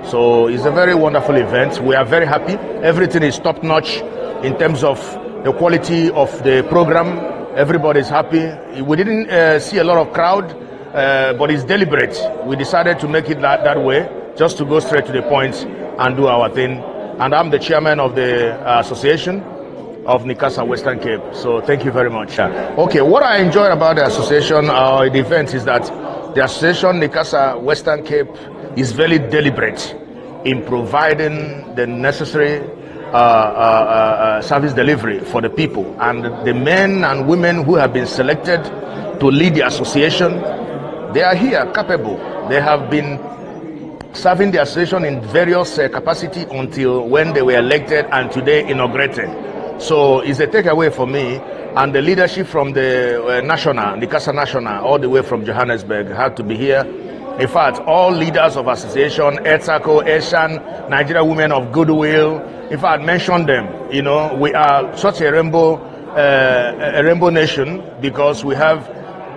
So it's a very wonderful event. We are very happy. Everything is top notch in terms of the quality of the program. Everybody is happy. We didn't see a lot of crowd, but it's deliberate. We decided to make it that way, just to go straight to the point and do our thing. And I'm the chairman of the association of NICASA Western Cape. So thank you very much. Okay, what I enjoyed about the association, the event, is that the association NICASA Western Cape is very deliberate in providing the necessary service delivery for the people. And the men and women who have been selected to lead the association, they are here, capable. They have been serving the association in various capacity until when they were elected and today inaugurated. So it's a takeaway for me, and the leadership from the national, NICASA National, all the way from Johannesburg, had to be here. In fact, all leaders of association, ETSACO, ESHAN, Nigeria Women of Goodwill, in fact, mention them. You know, we are such a rainbow nation, because we have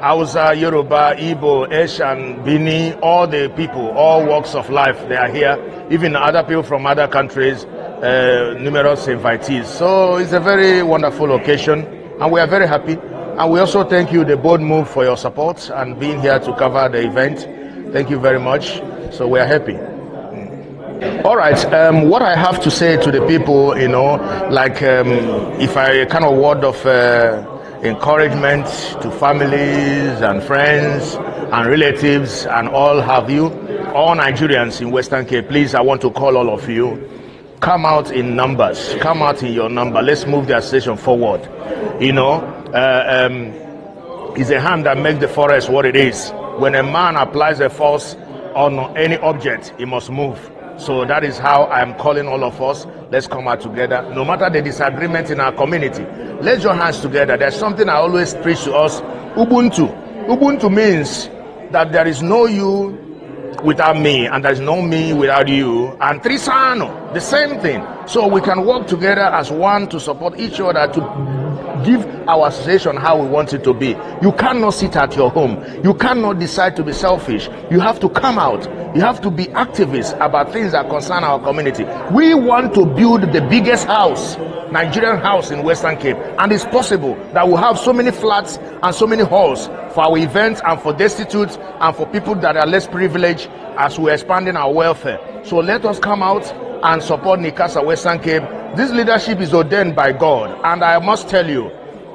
Hausa, Yoruba, Igbo, Eshan, Bini, all the people, all walks of life, they are here. Even other people from other countries, numerous invitees. So it's a very wonderful occasion, and we are very happy. And we also thank you, the board move, for your support and being here to cover the event. Thank you very much. So we are happy. All right. What I have to say to the people, you know, like if I kind of word of encouragement to families and friends and relatives and all have you, all Nigerians in Western Cape, please, I want to call all of you. Come out in numbers. Come out in your number. Let's move the association forward. You know, it's a hand that makes the forest what it is. When a man applies a force on any object, he must move. So that is how I am calling all of us. Let's come out together. No matter the disagreement in our community, let's join hands together. There's something I always preach to us. Ubuntu. Ubuntu means that there is no you without me, and there is no me without you. And Trisano, the same thing. So we can work together as one to support each other, to give our association how we want it to be. You cannot sit at your home. You cannot decide to be selfish. You have to come out. You have to be activists about things that concern our community. We want to build the biggest house, Nigerian house in Western Cape, and it's possible that we have so many flats and so many halls for our events and for destitutes and for people that are less privileged as we're expanding our welfare. So let us come out and support NICASA Western Cape. This leadership is ordained by God, and I must tell you,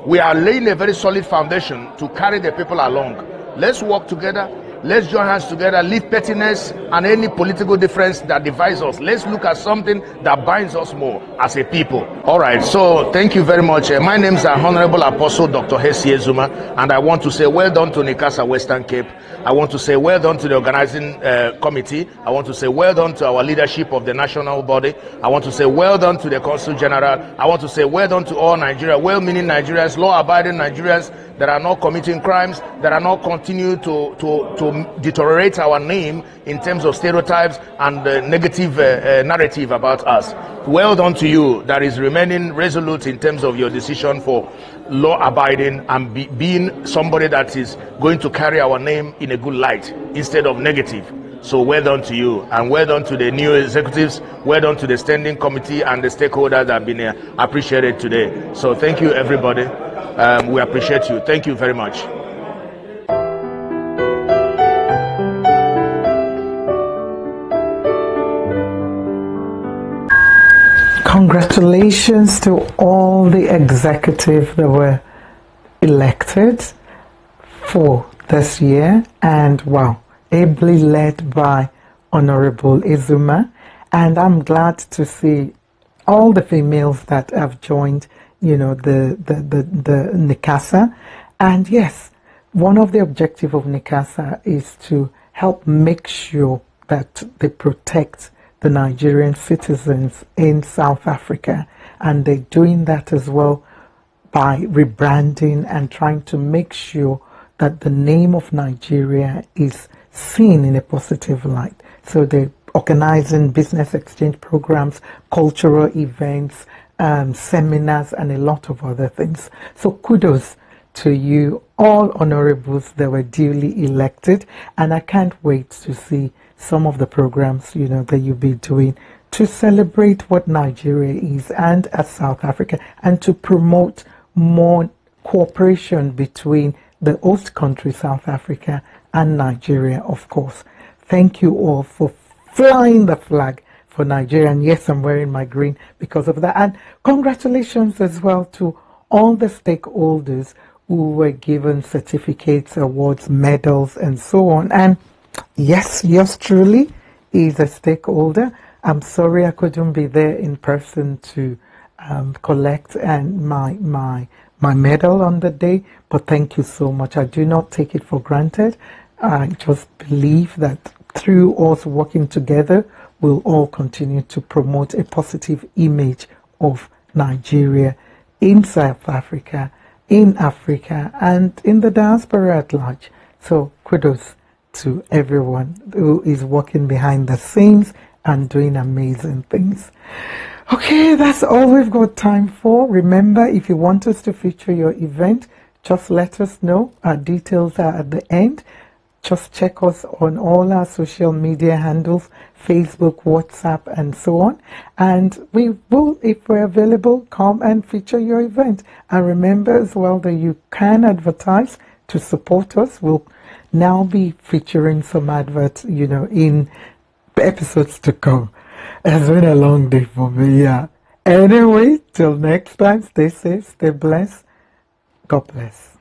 we are laying a very solid foundation to carry the people along. Let's work together. Let's join hands together, leave pettiness and any political difference that divides us. Let's look at something that binds us more as a people. All right, so thank you very much. My name is Honorable Apostle Dr. Hesi Ezuma, and I want to say well done to NICASA Western Cape. I want to say well done to the organizing committee. I want to say well done to our leadership of the national body. I want to say well done to the Consul General. I want to say well done to all Nigeria, well-meaning Nigerians, law-abiding Nigerians that are not committing crimes, that are not continue to deteriorate our name in terms of stereotypes and negative narrative about us. Well done to you that is remaining resolute in terms of your decision for law-abiding and being somebody that is going to carry our name in a good light instead of negative. So well done to you, and well done to the new executives, well done to the standing committee and the stakeholders that have been appreciated today. So thank you, everybody. We appreciate you. Thank you very much. Congratulations to all the executives that were elected for this year, and wow, ably led by Honorable Izuma. And I'm glad to see all the females that have joined, you know, the NICASA. And yes, one of the objectives of NICASA is to help make sure that they protect the Nigerian citizens in South Africa, and they're doing that as well by rebranding and trying to make sure that the name of Nigeria is seen in a positive light. So they're organizing business exchange programs, cultural events, seminars, and a lot of other things. So kudos to you, all honorables that were duly elected, and I can't wait to see some of the programs, you know, that you'll be doing to celebrate what Nigeria is and as South Africa, and to promote more cooperation between the host country, South Africa, and Nigeria, of course. Thank you all for flying the flag for Nigeria. And yes, I'm wearing my green because of that. And congratulations as well to all the stakeholders who were given certificates, awards, medals, and so on. And yes, yours truly is a stakeholder. I'm sorry I couldn't be there in person to collect my medal on the day, but thank you so much. I do not take it for granted. I just believe that through us working together, we'll all continue to promote a positive image of Nigeria in South Africa, in Africa, and in the diaspora at large. So kudos to everyone who is working behind the scenes and doing amazing things. Okay, that's all we've got time for. Remember, if you want us to feature your event, just let us know. Our details are at the end. Just check us on all our social media handles, Facebook, WhatsApp, and so on. And we will, if we're available, come and feature your event. And remember as well that you can advertise to support us. We'll now be featuring some adverts, you know, in episodes to come. It's been a long day for me, yeah. Anyway, till next time, stay safe, stay blessed. God bless.